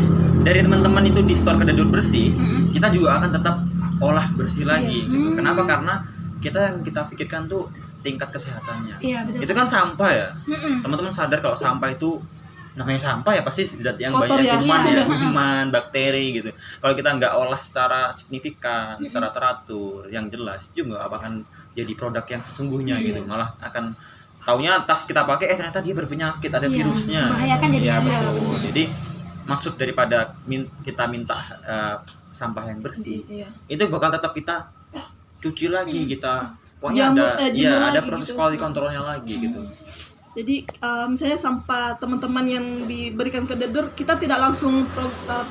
dari teman-teman itu di store Kededur bersih, kita juga akan tetap olah bersih lagi. Gitu. Kenapa? Karena yang kita pikirkan tuh tingkat kesehatannya. Iya, betul. Itu kan sampah ya. Mm-mm. Teman-teman sadar kalau sampah itu namanya sampah ya pasti zat yang Kotor banyak ya. kuman Iya. ya, kuman, bakteri gitu. Kalau kita nggak olah secara signifikan, secara teratur, yang jelas juga akan jadi produk yang sesungguhnya gitu. Malah akan taunya tas kita pakai ternyata dia berpenyakit, ada Iya, virusnya. membahayakan jadi. Iya, Iya. betul. Jadi maksud daripada kita minta sampah yang bersih, Iya. itu bakal tetap kita cuci lagi, kita pokoknya Jamur, ada jemur ada lagi proses gitu. quality controlnya lagi gitu. Jadi misalnya sampah teman-teman yang diberikan ke Dedur, kita tidak langsung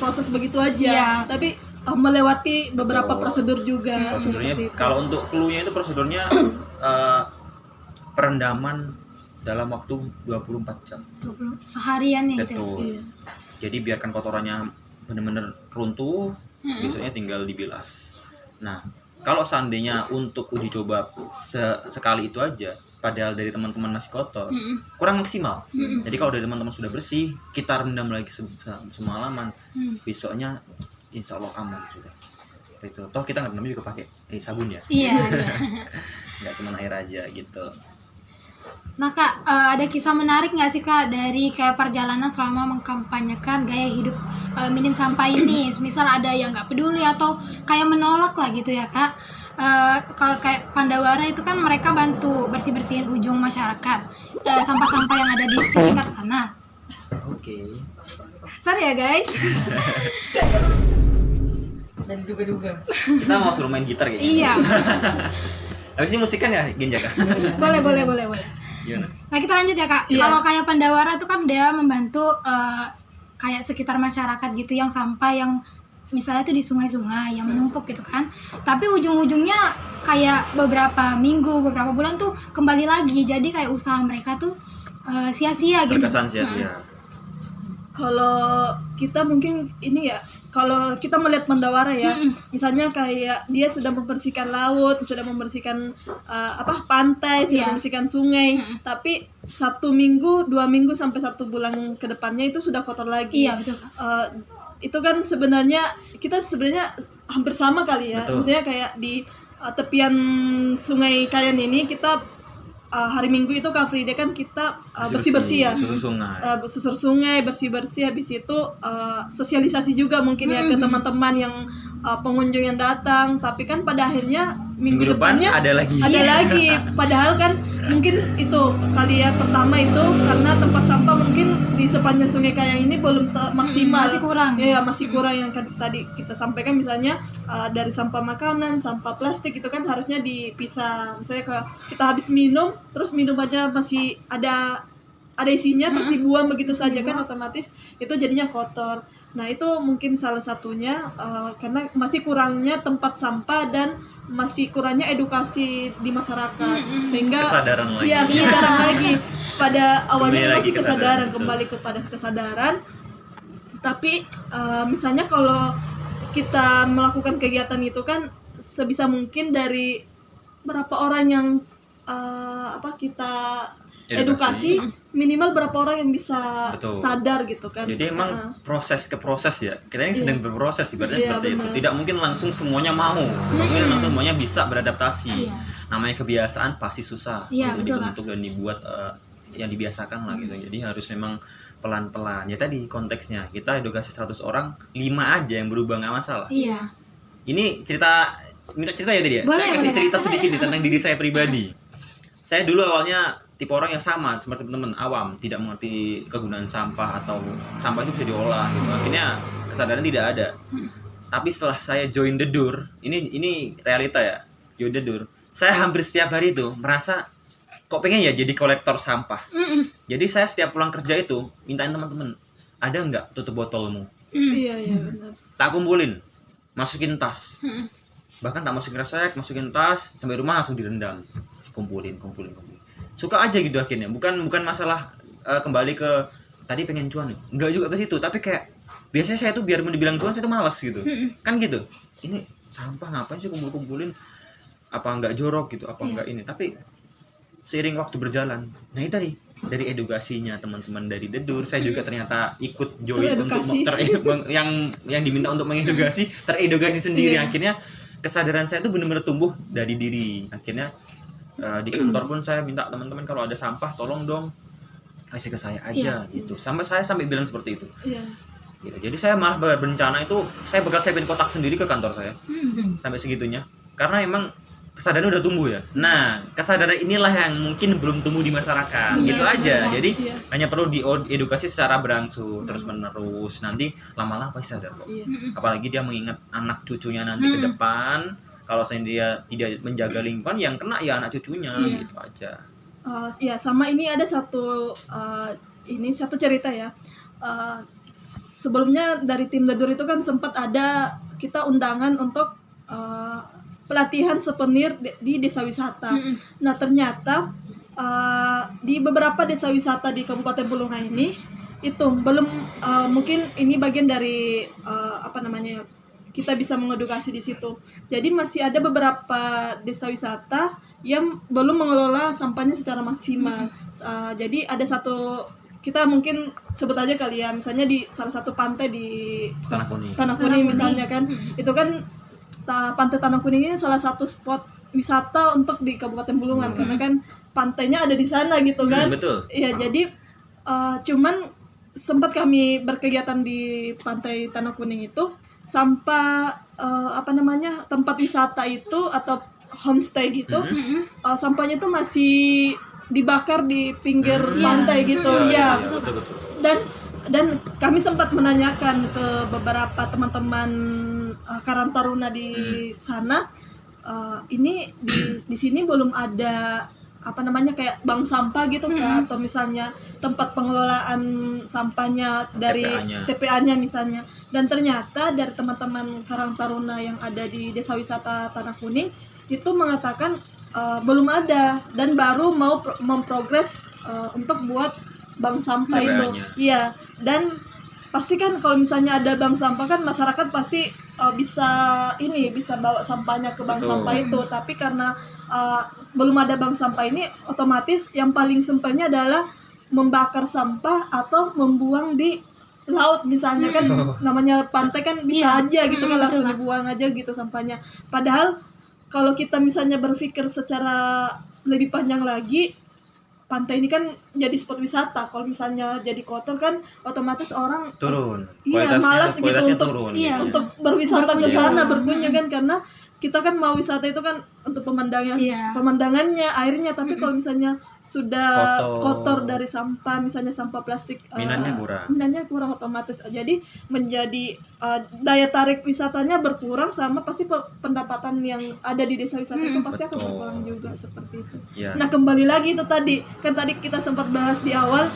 proses begitu aja, Iya. tapi melewati beberapa Betul. prosedur juga. Prosedurnya seperti itu. kalau untuk clue-nya itu prosedurnya perendaman dalam waktu 24 jam. 20 seharian ya gitu. Betul. Iya. Jadi biarkan kotorannya benar-benar runtuh, besoknya tinggal dibilas. Nah, kalau seandainya untuk uji coba sekali itu aja, padahal dari teman-teman masih kotor, kurang maksimal. Jadi kalau dari teman-teman sudah bersih, kita rendam lagi semalaman, besoknya insya Allah aman sudah. Itu. Toh kita rendamnya juga pakai sabun ya, Iya. nggak cuma air aja gitu. Nah Kak, ada kisah menarik nggak sih Kak dari kayak perjalanan selama mengkampanyekan gaya hidup minim sampah ini? Misal ada yang nggak peduli atau kayak menolak lah gitu ya Kak. Kalau kayak Pandawara itu kan mereka bantu bersih-bersihin ujung masyarakat, sampah-sampah yang ada di sekitar sana. Oke. Sorry ya guys. Dan duga-duga. Kita mau suruh main gitar kayaknya. Iya. Habis ini musik kan ya, Ginjak? boleh. Gimana? Nah kita lanjut ya Kak. Iya. Kalau kayak Pandawara itu kan dia membantu kayak sekitar masyarakat gitu yang sampah yang misalnya itu di sungai-sungai yang menumpuk gitu kan. Tapi ujung-ujungnya kayak beberapa minggu, beberapa bulan tuh kembali lagi. Jadi kayak usaha mereka tuh sia-sia gitu. Terkesan sia-sia. Kalau kita mungkin ini ya, kalau kita melihat Mandawara ya, misalnya kayak dia sudah membersihkan laut, sudah membersihkan pantai, sudah Iya. membersihkan sungai, tapi 1 minggu, 2 minggu sampai 1 bulan ke depannya itu sudah kotor lagi. Iya betul Kak. Itu kan sebenarnya kita hampir sama kali ya. Betul. Misalnya kayak di tepian sungai Kayan ini kita hari Minggu itu Kak Frida kan kita bersih-bersih ya. Susur sungai. Susur sungai, bersih-bersih, habis itu sosialisasi juga mungkin ya ke teman-teman yang pengunjung yang datang, tapi kan pada akhirnya minggu depan depannya ada lagi. ada lagi. Padahal kan mungkin itu kali ya, pertama itu karena tempat sampah mungkin di sepanjang Sungai Kayang ini belum maksimal. Masih kurang. Ya, masih kurang yang tadi kita sampaikan, misalnya dari sampah makanan, sampah plastik itu kan harusnya dipisah. Misalnya kita habis minum, terus minum aja masih ada isinya terus dibuang begitu saja kan otomatis itu jadinya kotor. Nah itu mungkin salah satunya karena masih kurangnya tempat sampah dan masih kurangnya edukasi di masyarakat, sehingga Kesadaran lagi. Iya, kesadaran lagi. Pada awalnya Kembali lagi masih kesadaran, kesadaran, betul. kembali kepada kesadaran. Tapi misalnya kalau kita melakukan kegiatan itu kan sebisa mungkin dari berapa orang yang kita edukasi, minimal berapa orang yang bisa Betul. sadar gitu kan. Jadi emang proses ke proses ya. Kita ini sedang berproses ibaratnya Iya, seperti itu. benar. Tidak mungkin langsung semuanya mau. Tidak mungkin langsung semuanya bisa beradaptasi. Iya. Namanya kebiasaan pasti susah Iya, untuk betul, dibentuk dan dibuat yang dibiasakan lah gitu. Jadi harus memang pelan-pelan. Ya tadi konteksnya kita edukasi 100 orang, 5 aja yang berubah nggak masalah. Iya. Ini minta cerita ya tadi ya. Boleh, Saya kasih boleh. cerita sedikit nih tentang diri saya pribadi. Saya dulu awalnya tipe orang yang sama seperti teman-teman, awam, tidak mengerti kegunaan sampah atau sampah itu bisa diolah gitu. Akhirnya kesadaran tidak ada. Tapi setelah saya join The Dur, ini realita ya. Join The Dur, saya hampir setiap hari itu merasa kok pengen ya jadi kolektor sampah. Jadi saya setiap pulang kerja itu mintain teman-teman, ada nggak tutup botolmu? Iya benar. Tak kumpulin, masukin tas. Bahkan tak masukin resek, masukin tas, sampai rumah langsung direndam. Kumpulin. Suka aja gitu akhirnya. Bukan masalah kembali ke tadi pengen cuan. Enggak juga ke situ, tapi kayak biasanya saya tuh biar dibilang cuan saya tuh malas gitu. Kan gitu. Ini sampah ngapain sih kumpulin? Apa enggak jorok gitu, apa enggak ini. Tapi seiring waktu berjalan, nah itu tadi dari edukasinya teman-teman dari Dedur, saya juga ternyata ikut join untuk yang diminta untuk mengedukasi, teredukasi sendiri. Akhirnya kesadaran saya itu benar-benar tumbuh dari diri. Akhirnya di kantor pun saya minta teman-teman kalau ada sampah tolong dong kasih ke saya aja gitu. Sampai bilang seperti itu. Iya. Gitu. Jadi saya malah berencana itu saya bakal siapin kotak sendiri ke kantor saya. Sampai segitunya. Karena emang kesadaran udah tumbuh ya. Nah, kesadaran inilah yang mungkin belum tumbuh di masyarakat. Gitu aja. Jadi hanya perlu diedukasi secara berangsur terus-menerus. Nanti lama-lama pasti sadar kok. Apalagi dia mengingat anak cucunya nanti ke depan. Kalau dia tidak menjaga lingkungan, yang kena ya anak cucunya gitu aja. Ya sama ini ada satu cerita ya. Sebelumnya dari tim Dedur itu kan sempat ada kita undangan untuk pelatihan souvenir di desa wisata. Nah ternyata di beberapa desa wisata di Kabupaten Bulungan ini itu belum mungkin ini bagian dari kita bisa mengedukasi di situ. Jadi masih ada beberapa desa wisata yang belum mengelola sampahnya secara maksimal. Jadi ada satu, kita mungkin sebut aja kali ya, misalnya di salah satu pantai di Tanah Kuning misalnya kan, itu kan pantai Tanah Kuning ini salah satu spot wisata untuk di Kabupaten Bulungan karena kan pantainya ada di sana gitu kan. Betul. Iya, jadi cuman sempat kami berkegiatan di pantai Tanah Kuning itu, sampah tempat wisata itu atau homestay gitu, sampahnya itu masih dibakar di pinggir pantai gitu. Betul. Dan kami sempat menanyakan ke beberapa teman-teman Karang Taruna di sana, ini di sini belum ada kayak bank sampah gitu Kak, atau misalnya tempat pengelolaan sampahnya dari TPA-nya misalnya. Dan ternyata dari teman-teman Karang Taruna yang ada di Desa Wisata Tanah Kuning itu mengatakan belum ada dan baru mau memprogres untuk buat bank sampah itu. Iya, dan pasti kan kalau misalnya ada bank sampah kan masyarakat pasti bisa bawa sampahnya ke bank sampah itu. Tapi karena belum ada bank sampah ini, otomatis yang paling simpelnya adalah membakar sampah atau membuang di laut misalnya kan. Namanya pantai kan bisa aja gitu kan, langsung dibuang aja gitu sampahnya. Padahal kalau kita misalnya berpikir secara lebih panjang lagi, pantai ini kan jadi spot wisata. Kalau misalnya jadi kotor kan otomatis orang turun. Malas gitu untuk berwisata ke sana, berkunjung. berkunjung kan, karena kita kan mau wisata itu kan untuk pemandangannya, airnya. Tapi kalau misalnya sudah kotor dari sampah, misalnya sampah plastik, minatnya kurang otomatis. Jadi menjadi daya tarik wisatanya berkurang, sama pasti pendapatan yang ada di desa wisata itu pasti akan berkurang juga seperti itu. Nah kembali lagi itu tadi kita sempat bahas di awal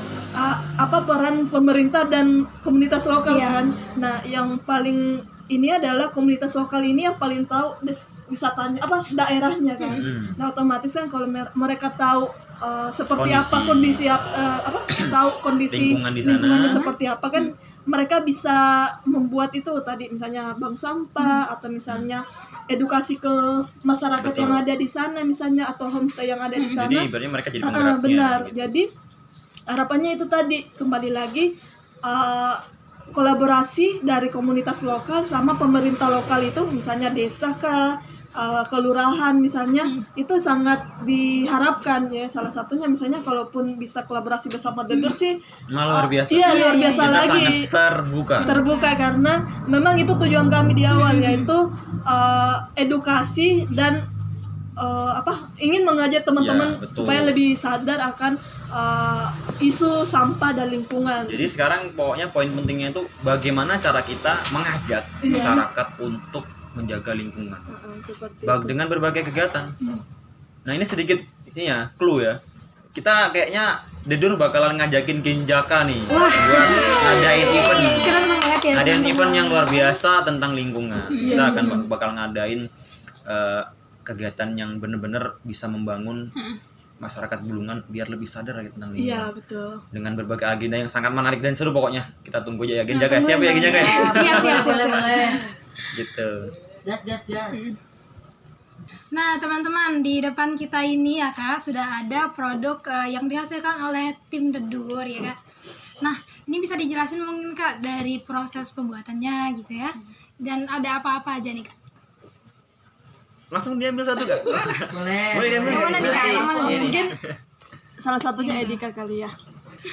apa peran pemerintah dan komunitas lokal kan. Nah yang paling ini adalah komunitas lokal ini yang paling tahu wisatanya daerahnya kan. Nah otomatis kan kalau mereka tahu seperti kondisi tahu kondisi lingkungannya seperti apa kan, mereka bisa membuat itu tadi misalnya bank sampah atau misalnya edukasi ke masyarakat yang ada di sana misalnya, atau homestay yang ada di sana. Jadi ibaratnya mereka jadi penggeraknya. Benar. Gitu. Jadi harapannya itu tadi kembali lagi kolaborasi dari komunitas lokal sama pemerintah lokal itu, misalnya desa kelurahan misalnya, itu sangat diharapkan ya. Salah satunya misalnya kalaupun bisa kolaborasi bersama Dedur sih luar biasa. Iya, luar biasa kita lagi. Sangat terbuka karena memang itu tujuan kami di awal, yaitu edukasi dan ingin mengajak teman-teman supaya lebih sadar akan isu sampah dan lingkungan. Jadi sekarang pokoknya poin pentingnya itu bagaimana cara kita mengajak masyarakat untuk menjaga lingkungan dengan berbagai kegiatan. Nah ini sedikit clue ya. Kita kayaknya Dedur bakalan ngajakin Genjaka nih Wah. buat ngadain event. Keren banget ya. Ngadain teman-teman. event yang luar biasa tentang lingkungan. Kita akan bakal ngadain kegiatan yang bener-bener bisa membangun masyarakat Bulungan biar lebih sadar lagi tentang lingkungan. Iya, betul. Dengan berbagai agenda yang sangat menarik dan seru pokoknya. Kita tunggu aja ya Genjaka. Tungguin Siap ya dong. Genjaka ya? Siap. Boleh, boleh. Gitu. Gas. Nah, teman-teman, di depan kita ini ya Kak, sudah ada produk yang dihasilkan oleh tim Dedur ya Kak. Nah, ini bisa dijelasin mungkin Kak dari proses pembuatannya gitu ya. Dan ada apa-apa aja nih Kak? Langsung diambil satu gak? Boleh. Boleh diambil. Yang mana nih, Kak? Yang mana nih? Mungkin salah satunya Edika kali ya.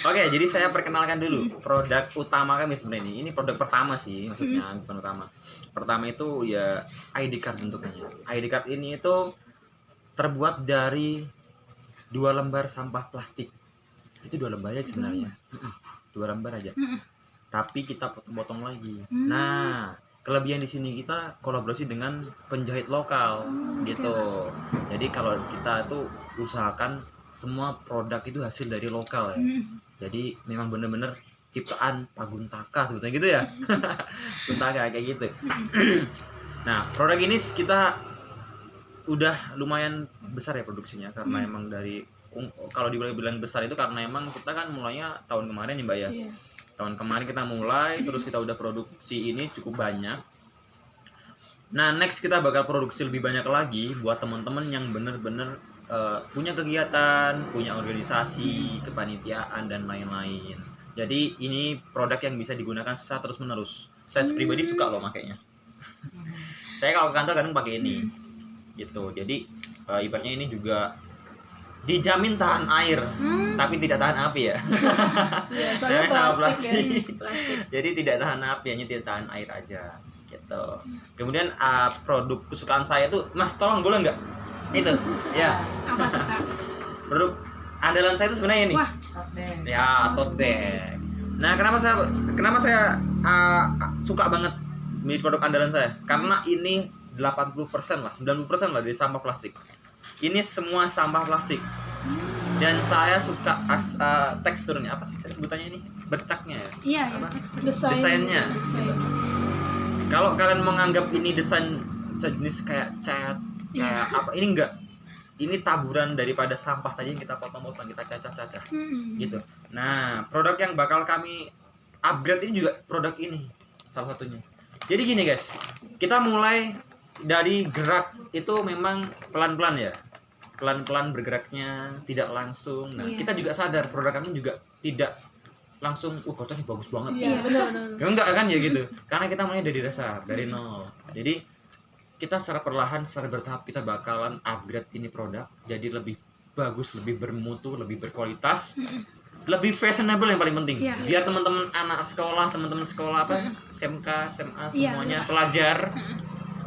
Oke, jadi saya perkenalkan dulu produk utama kami sebenarnya ini. Ini produk pertama sih, maksudnya bukan utama. Pertama itu ya ID card bentuknya. ID card ini itu terbuat dari 2 lembar sampah plastik. Itu 2 lembar aja sebenarnya. 2 lembar aja. Tapi kita potong-potong lagi. Nah, kelebihan di sini kita kolaborasi dengan penjahit lokal gitu. Jadi kalau kita tuh usahakan semua produk itu hasil dari lokal ya. Jadi memang bener-bener ciptaan Paguntaka sebetulnya gitu ya. Paguntaka kayak gitu. Nah, produk ini kita udah lumayan besar ya produksinya karena emang dari kalau dibilang besar itu karena emang kita kan mulainya tahun kemarin ya Mbak ya. Iya. Tahun kemarin kita mulai terus kita udah produksi ini cukup banyak. Nah, next kita bakal produksi lebih banyak lagi buat teman-teman yang bener-bener punya kegiatan, punya organisasi, kepanitiaan dan lain-lain. Jadi ini produk yang bisa digunakan secara terus-menerus. Saya pribadi suka loh makainya. Saya kalau ke kantor kadang pakai ini. Gitu. Jadi ibaratnya ini juga dijamin tahan air, tapi tidak tahan api ya. Iya, soalnya Sama plastik kan. Plastik. Jadi tidak tahan api, hanya tidak tahan air aja. Gitu. Kemudian produk kesukaan saya tuh, Mas tolong boleh nggak? Itu, ya. Apa tuh Kak? Produk andalan saya itu sebenarnya ini. Wah, Oke. Ya, tote bag. Nah, kenapa saya suka banget ini produk andalan saya? Karena ini 80% lah, 90% lah dari sampah plastik. Ini semua sampah plastik. Dan saya suka teksturnya, apa sih sebutannya ini? Bercaknya ya? iya ya Apa? tekstur. Desainnya. Desain. Kalau kalian menganggap ini desain sejenis kayak cat, kayak apa, ini enggak. Ini taburan daripada sampah tadi yang kita potong-potong, kita cacah-cacah. Gitu. Nah, produk yang bakal kami upgrade ini juga produk ini salah satunya. Jadi gini guys, kita mulai dari gerak itu memang pelan-pelan ya, pelan-pelan bergeraknya, tidak langsung. Nah, kita juga sadar produk kami juga tidak langsung, kotanya bagus banget. Iya, benar-benar. Ya enggak kan ya gitu, karena kita mulai dari dasar, dari nol. Jadi kita secara perlahan, secara bertahap kita bakalan upgrade ini produk jadi lebih bagus, lebih bermutu, lebih berkualitas, lebih fashionable yang paling penting. Iya. Biar teman-teman anak sekolah, teman-teman sekolah apa, SMK, SMA Iya, semuanya pelajar,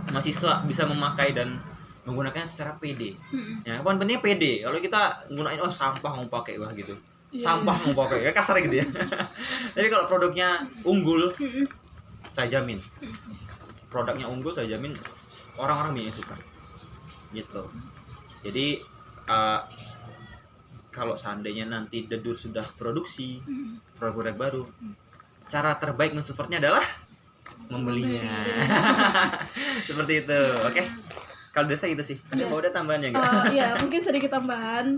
mahasiswa bisa memakai dan menggunakannya secara pede. Ya, paling pentingnya pede. Kalau kita gunain sampah mau pakai wah gitu. Sampah mau pakai, ya kasar gitu ya. Jadi kalau produknya unggul, saya jamin. Produknya unggul saya jamin orang-orang banyak yang suka. Gitu. Jadi kalau seandainya nanti Dedur sudah produksi produk-produk baru, cara terbaik mensupportnya adalah membelinya. Seperti itu, oke? Kalau desa itu sih. Ada mau ada tambahannya nggak? Iya, mungkin sedikit tambahan.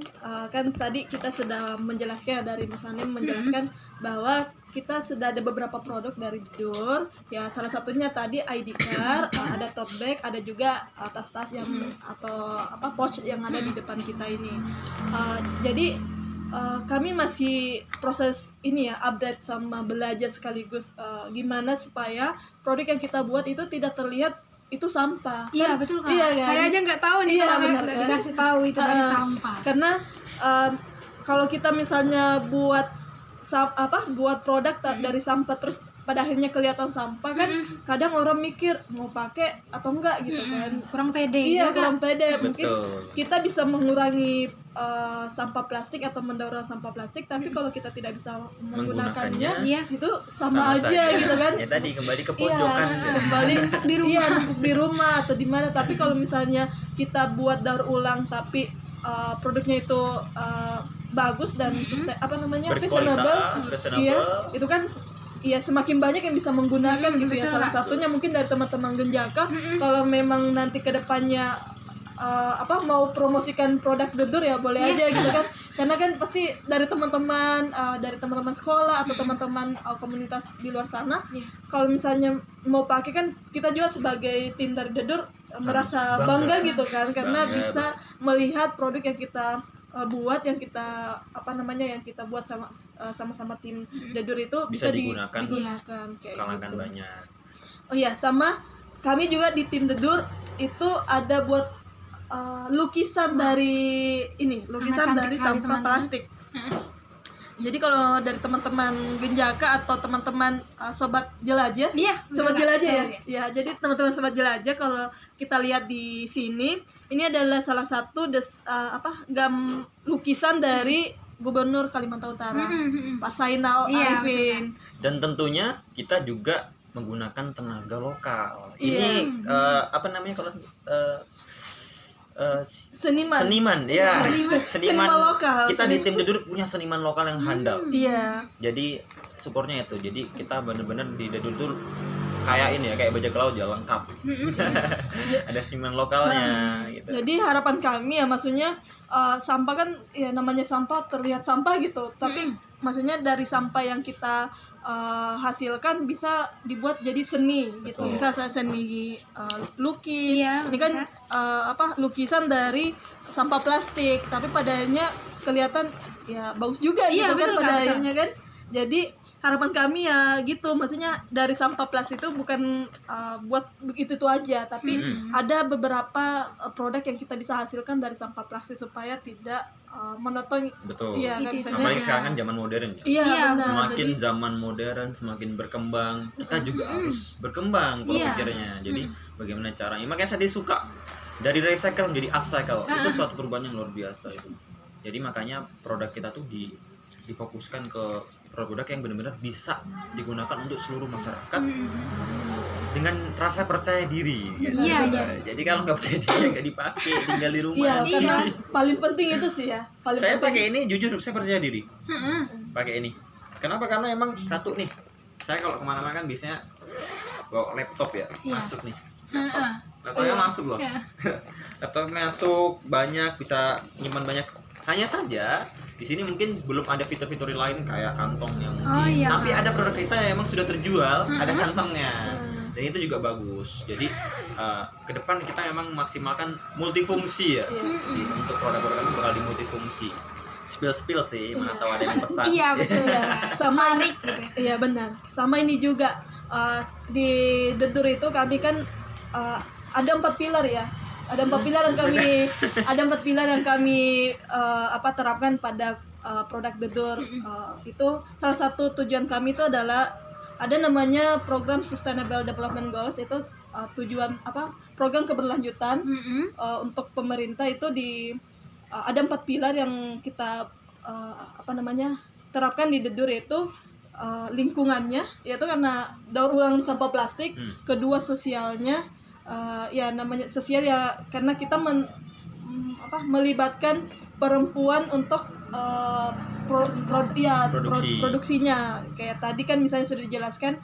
Kan tadi kita sudah menjelaskan dari Mas Anim menjelaskan bahwa kita sudah ada beberapa produk dari Dedur. Ya, salah satunya tadi ID card, ada tote bag, ada juga tas-tas yang atau pouch yang ada di depan kita ini. Jadi kami masih proses ini ya, update sama belajar sekaligus gimana supaya produk yang kita buat itu tidak terlihat itu sampah. Iya betul Kak. Iya, kan? Saya aja nggak tahu nih Iya, kalau benar, nggak kan? dikasih tahu itu dari sampah. Karena kalau kita misalnya buat buat produk dari sampah terus pada akhirnya kelihatan sampah kan, kadang orang mikir mau pakai atau enggak gitu kan. Kurang pede. Iya, ya, Kak? kurang pede. Mungkin Betul. kita bisa mengurangi sampah plastik atau mendaur sampah plastik, tapi kalau kita tidak bisa menggunakannya, Iya. itu sama aja saja. gitu kan. Ya tadi kembali ke Iya, pojokan. kembali Numpuk di rumah. Iya, numpuk di rumah atau di mana. Tapi kalau misalnya kita buat daur ulang tapi produknya itu bagus dan apa namanya Berkualitas, fashionable. Iya, itu kan iya semakin banyak yang bisa menggunakan gitu ya. Salah satunya mungkin dari teman-teman Genjaka kalau memang nanti kedepannya mau promosikan produk Dedur ya boleh aja gitu kan, karena kan pasti dari teman-teman sekolah atau teman-teman komunitas di luar sana kalau misalnya mau pakai kan kita juga sebagai tim dari Dedur merasa bangga gitu kan, karena bisa melihat produk yang kita buat yang kita yang kita buat sama-sama tim Dedur itu bisa digunakan kayak kalangan gitu. banyak. Oh iya, sama kami juga di tim Dedur itu ada buat lukisan dari sampah plastik. Jadi kalau dari teman-teman Genjaka atau teman-teman sobat jelajah, sobat jelajah ya. Ya, jadi teman-teman sobat jelajah kalau kita lihat di sini, ini adalah salah satu lukisan dari Gubernur Kalimantan Utara, Pak Zainal Arifin. Dan tentunya kita juga menggunakan tenaga lokal. Ini kalau seniman ya. Seniman lokal. Kita di tim Dedur punya seniman lokal yang handal. Iya. Jadi supportnya itu. Jadi kita benar-benar di Dedur tuh kayak ini ya, kayak bajak laut ya, lengkap. Ada seniman lokalnya gitu. Jadi harapan kami ya, maksudnya sampah kan ya namanya sampah, terlihat sampah gitu, tapi maksudnya dari sampah yang kita hasilkan bisa dibuat jadi seni gitu. Bisa seni lukis. Ini kan lukisan dari sampah plastik, tapi padanya kelihatan ya bagus juga gitu kan pada akhirnya kan. Jadi harapan kami ya gitu, maksudnya dari sampah plastik itu bukan buat itu aja, tapi ada beberapa produk yang kita bisa hasilkan dari sampah plastik supaya tidak monoton. Betul. Iya, kan, apalagi sekarang kan zaman modern ya. Iya, benar. Semakin zaman modern, semakin berkembang, kita juga harus berkembang pemikirannya. Jadi bagaimana caranya? Makanya saya suka dari recycle menjadi upcycle. Itu suatu perubahan yang luar biasa itu. Jadi makanya produk kita tuh difokuskan ke produk yang benar-benar bisa digunakan untuk seluruh masyarakat dengan rasa percaya diri gitu. Jadi kalau nggak percaya diri nggak dipakai, tinggal di rumah. Iya, karena paling penting itu sih ya. Saya pakai ini jujur, saya percaya diri. Pakai ini. Kenapa? Karena emang satu nih. Saya kalau kemana-mana kan biasanya bawa laptop ya, masuk nih. Laptopnya masuk loh. Laptop masuk banyak, bisa nyimpan banyak. Hanya saja di sini mungkin belum ada fitur-fitur lain kayak kantong yang tapi ada produk kita yang emang sudah terjual, ada kantongnya. Dan itu juga bagus. Jadi ke depan kita emang maksimalkan multifungsi ya. Untuk produk-produk kami bakal dimultifungsi. Spill sih, mana tahu ada yang pesan. Iya betul. Sama iya benar. Sama ini juga di Dedur itu kami kan ada 4 pilar ya. Ada 4 pilar yang kami terapkan pada produk Dedur. Itu salah satu tujuan kami itu adalah ada namanya program Sustainable Development Goals, itu tujuan program keberlanjutan untuk pemerintah itu ada 4 pilar yang kita terapkan di Dedur, yaitu lingkungannya, yaitu karena daur ulang sampah plastik, kedua sosialnya, namanya sosial ya karena kita melibatkan perempuan untuk produksinya. Kayak tadi kan misalnya sudah dijelaskan,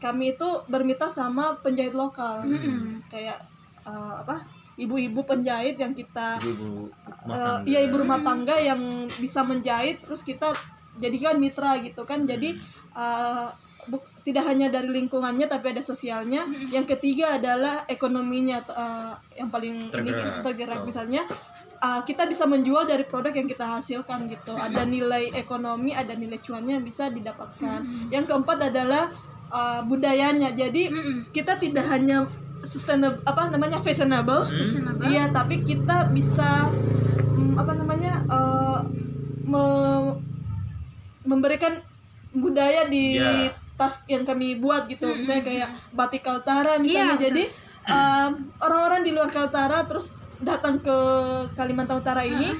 kami itu bermitra sama penjahit lokal, kayak ibu-ibu penjahit yang kita ibu rumah tangga yang bisa menjahit, terus kita jadikan mitra gitu kan. Jadi tidak hanya dari lingkungannya tapi ada sosialnya. Yang ketiga adalah ekonominya, yang paling bergerak. Misalnya kita bisa menjual dari produk yang kita hasilkan gitu, ada nilai ekonomi, ada nilai cuannya yang bisa didapatkan. Yang keempat adalah budayanya. Jadi kita tidak hanya sustainable fashionable. Iya, tapi kita bisa memberikan budaya di tas yang kami buat gitu. Misalnya kayak batik Kaltara misalnya. Jadi orang-orang di luar Kaltara terus datang ke Kalimantan Utara ini,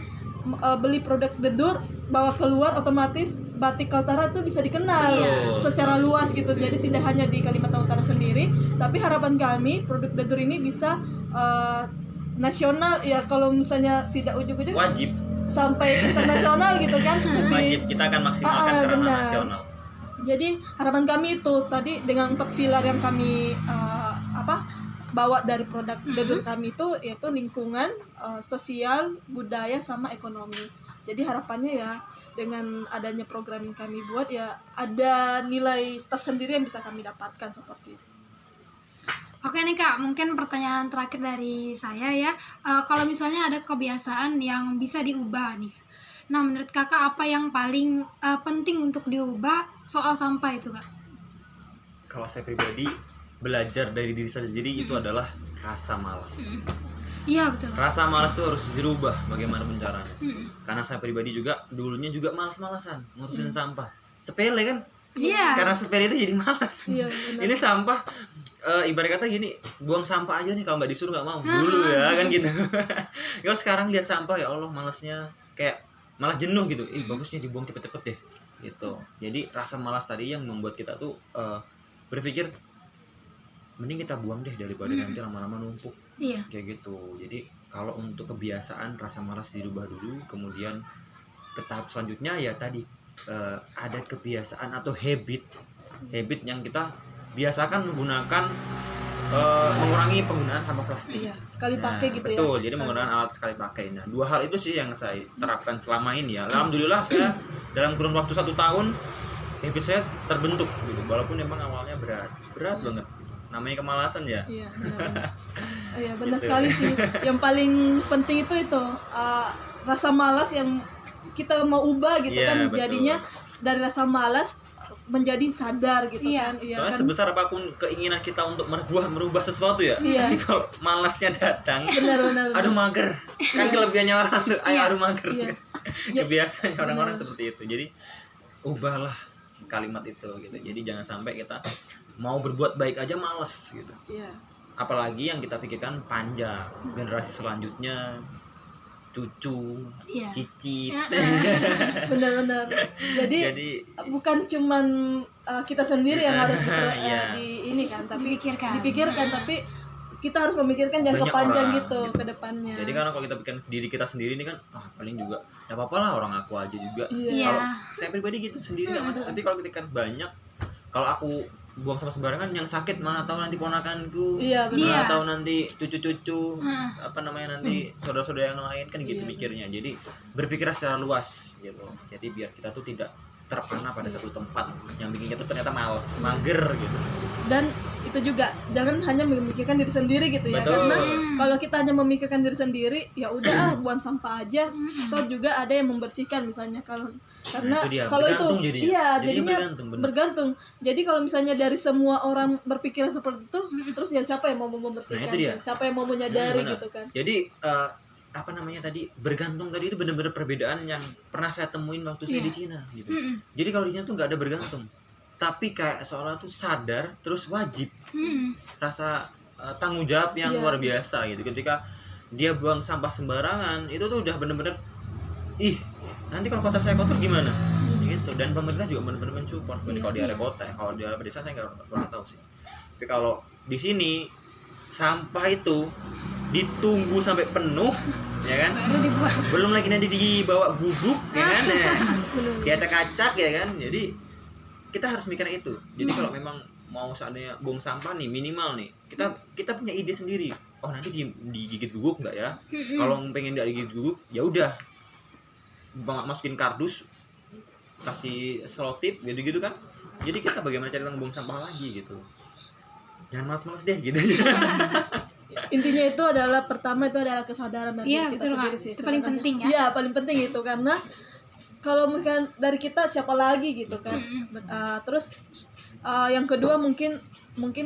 beli produk Dedur, bawa keluar, otomatis batik Kaltara itu bisa dikenal secara luas gitu. Jadi tidak hanya di Kalimantan Utara sendiri, tapi harapan kami produk Dedur ini bisa nasional ya. Kalau misalnya tidak ujug-ujug sampai internasional gitu kan. Wajib kita akan maksimalkan ke ranah benar. nasional. Jadi harapan kami itu tadi dengan 4 pilar yang kami bawa dari produk Dedur kami itu, yaitu lingkungan, sosial, budaya, sama ekonomi. Jadi harapannya ya dengan adanya program yang kami buat ya ada nilai tersendiri yang bisa kami dapatkan seperti itu. Oke nih Kak, mungkin pertanyaan terakhir dari saya ya. Kalau misalnya ada kebiasaan yang bisa diubah nih. Nah, menurut Kakak apa yang paling penting untuk diubah soal sampah itu, Kak? Kalau saya pribadi belajar dari diri saya sendiri itu adalah rasa malas. Iya, betul. Rasa malas itu harus dirubah bagaimanapun caranya. Karena saya pribadi juga dulunya juga malas-malasan ngurusin sampah. Sepele kan? Iya. Karena sepele itu jadi malas. Iya, benar. Ini sampah ibarat kata gini, buang sampah aja nih, kalau nggak disuruh nggak mau. Dulu ya kan gitu. Kalau sekarang lihat sampah ya Allah malasnya kayak malah jenuh gitu. Bagusnya dibuang cepet-cepet deh gitu. Jadi rasa malas tadi yang membuat kita tuh berpikir mending kita buang deh daripada nanti lama-lama numpuk. Iya. Kayak gitu. Jadi kalau untuk kebiasaan rasa malas dirubah dulu, kemudian ke tahap selanjutnya ya tadi ada kebiasaan atau habit yang kita biasakan menggunakan mengurangi penggunaan sampah plastik. Iya, sekali pakai gitu ya. Betul, jadi menggunakan alat sekali pakai. Nah, 2 hal itu sih yang saya terapkan selama ini ya. Alhamdulillah saya dalam kurun waktu 1 tahun habit saya terbentuk gitu. Walaupun memang awalnya berat banget gitu. Namanya kemalasan ya. Iya, benar. Iya, benar Gitu. sekali sih. Yang paling penting itu rasa malas yang kita mau ubah gitu Iya, kan. betul. Jadinya dari rasa malas menjadi sadar gitu Iya. kan. Iya Soalnya kan. sebesar apapun keinginan kita untuk merubah sesuatu ya, Iya. tapi kalau malasnya datang, Benar. aduh mager. Kan kelebihannya orang tuh, aduh mager. Iya. Kebiasaannya orang-orang seperti itu. Jadi ubahlah kalimat itu gitu. Jadi jangan sampai kita mau berbuat baik aja males gitu. Iya. Apalagi yang kita pikirkan panjang, generasi selanjutnya, cucu, Iya. cicit. Benar. Jadi bukan cuman kita sendiri yang harus Iya. di ini kan, tapi Dipikirkan. tapi kita harus memikirkan jangka Banyak panjang orang, gitu gitu. ke depannya. Jadi karena kalau kita bikin diri kita sendiri ini kan paling juga gak apa-apa lah orang aku aja juga. Iya. Kalau saya pribadi gitu sendiri gak masalah. Tapi kalau kita kan banyak, kalau aku buang sama sembarangan yang sakit mana tahu nanti ponakanku, Iya, benar. mana tahu nanti cucu-cucu, apa namanya nanti saudara-saudara yang lain kan gitu Iya, mikirnya. Jadi berpikirlah secara luas gitu. Jadi biar kita tuh tidak terpana pada satu tempat yang bikin kita tuh ternyata males, mager gitu. Dan itu juga jangan hanya memikirkan diri sendiri gitu ya. Betul. Karena kalau kita hanya memikirkan diri sendiri ya udah buang sampah aja. Atau juga ada yang membersihkan misalnya karena itu dia, kalau itu bergantung jadinya. iya Jadinya jadinya bergantung, bener. bergantung. Jadi kalau misalnya dari semua orang berpikiran seperti itu, terus ya siapa yang mau membersihkan? Nah, itu dia. Siapa yang mau menyadari Benar. gitu kan? Jadi apa namanya tadi bergantung tadi itu benar-benar perbedaan yang pernah saya temuin waktu saya di Cina gitu. Jadi kalau di Cina tuh nggak ada bergantung, tapi kayak seolah tuh sadar terus wajib, rasa tanggung jawab yang Iya. luar biasa gitu. Ketika dia buang sampah sembarangan itu tuh udah benar-benar nanti kalau kota saya kotor gimana gitu. Dan pemerintah juga benar-benar mensupport. Kalau di area kota ya, kalau di area pedesaan saya nggak pernah tahu sih. Tapi kalau di sini sampah itu ditunggu sampai penuh ya kan, Baru dibuang. belum lagi nanti dibawa bubuk ya kan, diacak-acak ya kan. Jadi kita harus mikirin itu. Jadi kalau memang mau seandainya buang sampah nih minimal nih kita punya ide sendiri. Oh nanti digigit guguk nggak ya? Kalau pengen nggak digigit guguk ya udah masukin kardus, kasih selotip gitu-gitu kan. Jadi kita bagaimana cari buang sampah lagi gitu. Jangan malas-malas deh gitu. Intinya itu adalah pertama itu adalah kesadaran dari Iya, kita betul, sendiri Kak. sih. Itu paling sebenarnya. penting ya. Iya, paling penting itu karena kalau bukan dari kita siapa lagi gitu kan. Terus yang kedua mungkin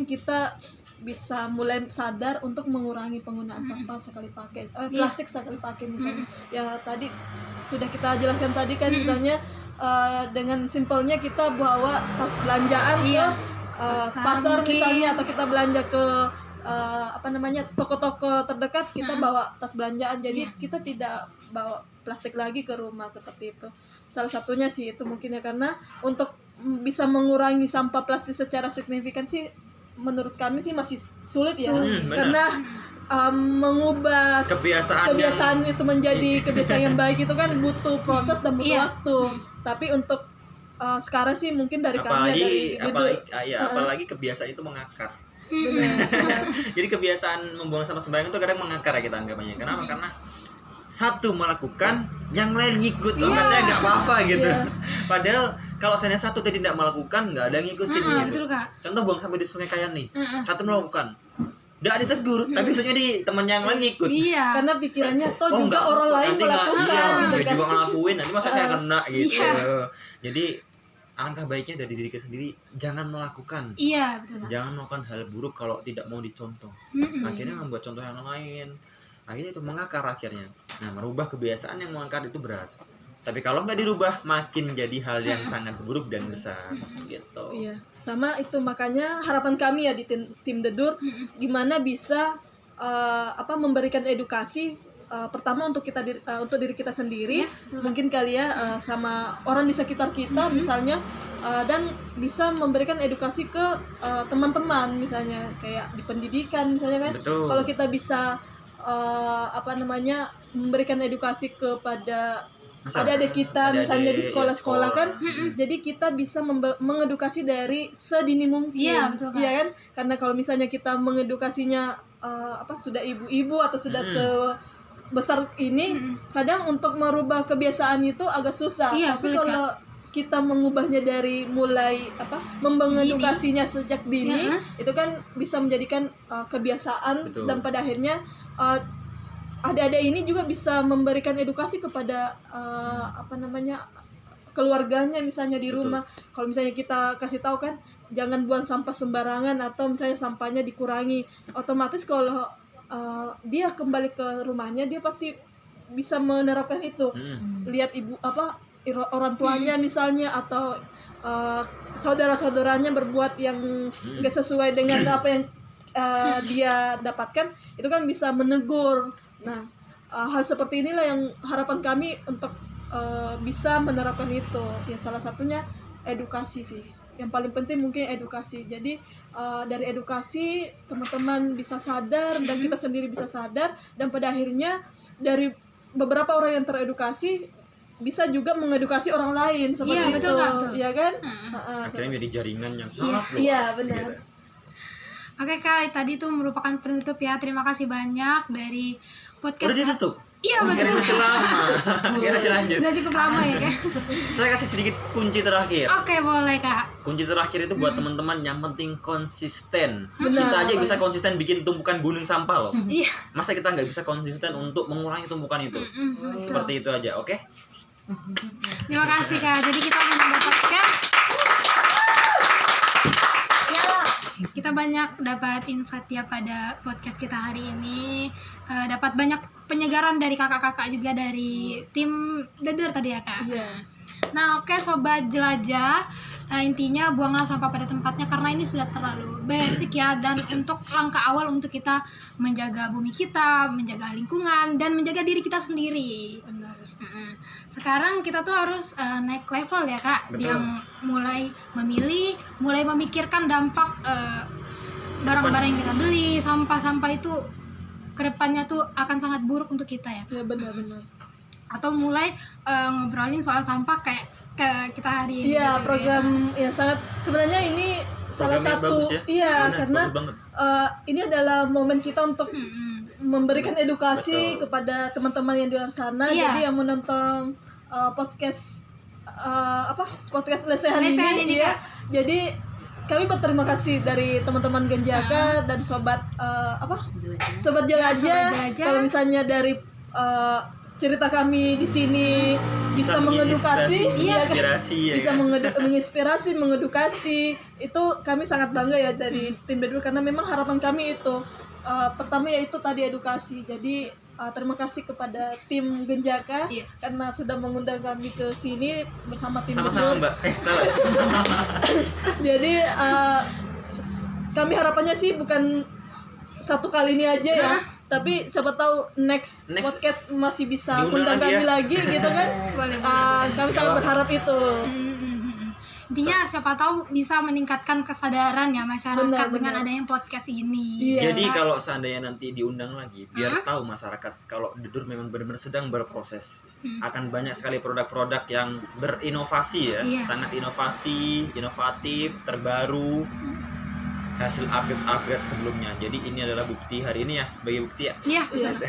kita bisa mulai sadar untuk mengurangi penggunaan sampah sekali pakai, plastik sekali pakai misalnya. Ya tadi sudah kita jelaskan tadi kan misalnya dengan simpelnya kita bawa tas belanjaan ke pasar mungkin. misalnya, atau kita belanja ke toko-toko terdekat, kita bawa tas belanjaan. Jadi kita tidak bawa plastik lagi ke rumah seperti itu. Salah satunya sih itu mungkin ya, karena untuk bisa mengurangi sampah plastik secara signifikan sih menurut kami sih masih sulit ya, Benar. karena mengubah Kebiasaan itu menjadi kebiasaan yang baik itu kan butuh proses dan butuh Iya. waktu. Tapi untuk sekarang sih mungkin dari kami dari apalagi kebiasaan itu mengakar. benar. Jadi kebiasaan membuang sampah sembarangan itu kadang mengakar ya kita anggapannya. Kenapa? Karena satu melakukan, yang lain ngikut, katanya nggak apa-apa gitu. Iya. Padahal kalau saya satu tadi tidak melakukan, nggak ada yang ngikutin gitu. Betul Kak. Contoh buang sampah di Sungai Kayan nih, satu melakukan, nggak ditegur, tapi besoknya di temen yang lain ngikut. Iya. Karena pikirannya toh juga nggak orang apa-apa, lain nanti nggak- melakukan iya, gitu dia kan. juga ngelakuin, nanti masa saya kena gitu. Iya. Jadi alangkah baiknya dari diri kita sendiri, jangan melakukan. Iya, betul Kak. Jangan melakukan hal buruk kalau tidak mau dicontoh. Akhirnya membuat contoh yang lain. Akhirnya itu mengakar akhirnya. Nah, merubah kebiasaan yang mengakar itu berat. Tapi kalau nggak dirubah, makin jadi hal yang sangat buruk dan besar. Gitu. Iya, sama itu makanya harapan kami ya di tim Dedur gimana bisa memberikan edukasi pertama untuk untuk diri kita sendiri, mungkin kali ya sama orang di sekitar kita misalnya, dan bisa memberikan edukasi ke teman-teman misalnya kayak di pendidikan misalnya kan. Betul. Kalau kita bisa memberikan edukasi kepada adik-adik kita misalnya di sekolah-sekolah kan, jadi kita bisa mengedukasi dari sedini mungkin. Iya, betul, Kak. Iya kan, karena kalau misalnya kita mengedukasinya sudah ibu-ibu atau sudah sebesar ini, kadang untuk merubah kebiasaan itu agak susah. Iya, Tapi sulit, kalau kita mengubahnya dari mulai mengedukasinya sejak dini, itu kan bisa menjadikan kebiasaan. Betul. Dan pada akhirnya adik-adik ini juga bisa memberikan edukasi kepada keluarganya misalnya di Betul. rumah. Kalau misalnya kita kasih tahu kan jangan buang sampah sembarangan atau misalnya sampahnya dikurangi, otomatis kalau dia kembali ke rumahnya dia pasti bisa menerapkan itu. Lihat orang tuanya misalnya atau saudara-saudaranya berbuat yang nggak sesuai dengan apa yang dia dapatkan, itu kan bisa menegur. Nah, hal seperti inilah yang harapan kami untuk bisa menerapkan itu. Ya salah satunya edukasi sih. Yang paling penting mungkin edukasi. Jadi dari edukasi teman-teman bisa sadar dan kita sendiri bisa sadar, dan pada akhirnya dari beberapa orang yang teredukasi bisa juga mengedukasi orang lain seperti Iya, itu. betul, Kak, betul. Iya kan? Akhirnya menjadi jaringan yang sangat luas. Iya, benar. gitu. Oke Kak, tadi itu merupakan penutup ya. Terima kasih banyak dari podcast. Udah ditutup? Iya, Kira betul. masih lama. Kira masih lanjut. Sudah cukup lama ya Kak. Saya kasih sedikit kunci terakhir. Oke, boleh Kak. Kunci terakhir itu buat teman-teman yang penting konsisten. Benar. Kita aja bisa konsisten bikin tumpukan gunung sampah loh. Iya. Masa kita nggak bisa konsisten untuk mengurangi tumpukan itu? Betul. Seperti itu aja, oke? Terima kasih Kak. Jadi kita banyak dapat insight ya pada podcast kita hari ini. Dapat banyak penyegaran dari kakak-kakak juga dari tim Dedur tadi ya Kak. Iya. Nah oke sobat jelajah, intinya buanglah sampah pada tempatnya karena ini sudah terlalu basic ya, dan untuk langkah awal untuk kita menjaga bumi kita, menjaga lingkungan, dan menjaga diri kita sendiri. Benar. Sekarang kita tuh harus naik level ya Kak. Betul. Yang mulai memilih, mulai memikirkan dampak barang-barang yang kita beli, sampah-sampah itu kedepannya tuh akan sangat buruk untuk kita ya. Ya benar-benar. Atau mulai ngobrolin soal sampah kayak kita hari ini. Iya, gitu, program yang sangat sebenarnya ini salah Programnya satu bagus ya. iya Benar, karena bagus banget. ini adalah momen kita untuk memberikan edukasi Betul. kepada teman-teman yang di luar sana. Iya. Jadi yang menonton podcast podcast lesehan Lesehan ini ini, ya. Kak. Jadi kami berterima kasih dari teman-teman Genjaka dan sobat sobat jelajah. Sobat Jelajah. Kalau misalnya dari cerita kami di sini bisa mengedukasi, iya kan? inspirasi ya. Bisa kan? menginspirasi, mengedukasi, itu kami sangat bangga ya dari tim Dedur karena memang harapan kami itu pertama yaitu tadi edukasi. Jadi terima kasih kepada tim Genjaka Iya. karena sudah mengundang kami ke sini bersama tim Sama-sama Dedur. Mbak. Salah. Jadi kami harapannya sih bukan satu kali ini aja ya, tapi siapa tahu next podcast masih bisa Diundang undang lagi kami ya. lagi gitu kan. Boleh, Kami sangat berharap itu. Intinya siapa tahu bisa meningkatkan kesadaran ya masyarakat Benar, dengan benar. adanya podcast ini. Iya. Jadi kalau seandainya nanti diundang lagi, biar tahu masyarakat kalau Dedur memang benar-benar sedang berproses. Akan banyak sekali produk-produk yang berinovasi ya, Iya. sangat inovasi, inovatif, terbaru, hasil upgrade sebelumnya. Jadi ini adalah bukti hari ini ya, sebagai bukti ya. Iya, Iya. betul.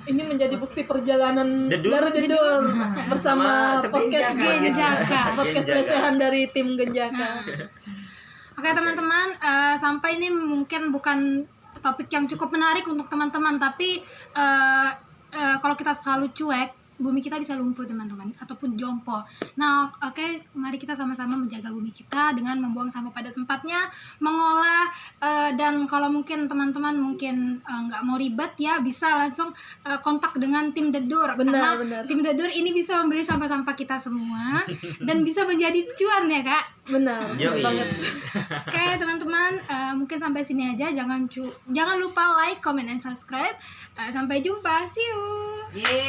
Ini menjadi bukti perjalanan Dedur. dari Dedur bersama Sama podcast Genjaka. podcast Genjaka. lesehan dari tim Genjaka. Oke teman-teman, sampai ini mungkin bukan topik yang cukup menarik untuk teman-teman, tapi kalau kita selalu cuek, bumi kita bisa lumpuh teman-teman, ataupun jompo. Nah, oke, mari kita sama-sama menjaga bumi kita dengan membuang sampah pada tempatnya, mengolah, dan kalau mungkin teman-teman mungkin nggak mau ribet ya, bisa langsung kontak dengan tim Dedur. Benar, Karena benar. tim Dedur ini bisa membeli sampah-sampah kita semua dan bisa menjadi cuan ya kak. Benar, benar Yoi. banget. Oke teman-teman, mungkin sampai sini aja. Jangan lupa like, comment, dan subscribe. Sampai jumpa, see you. Yeay.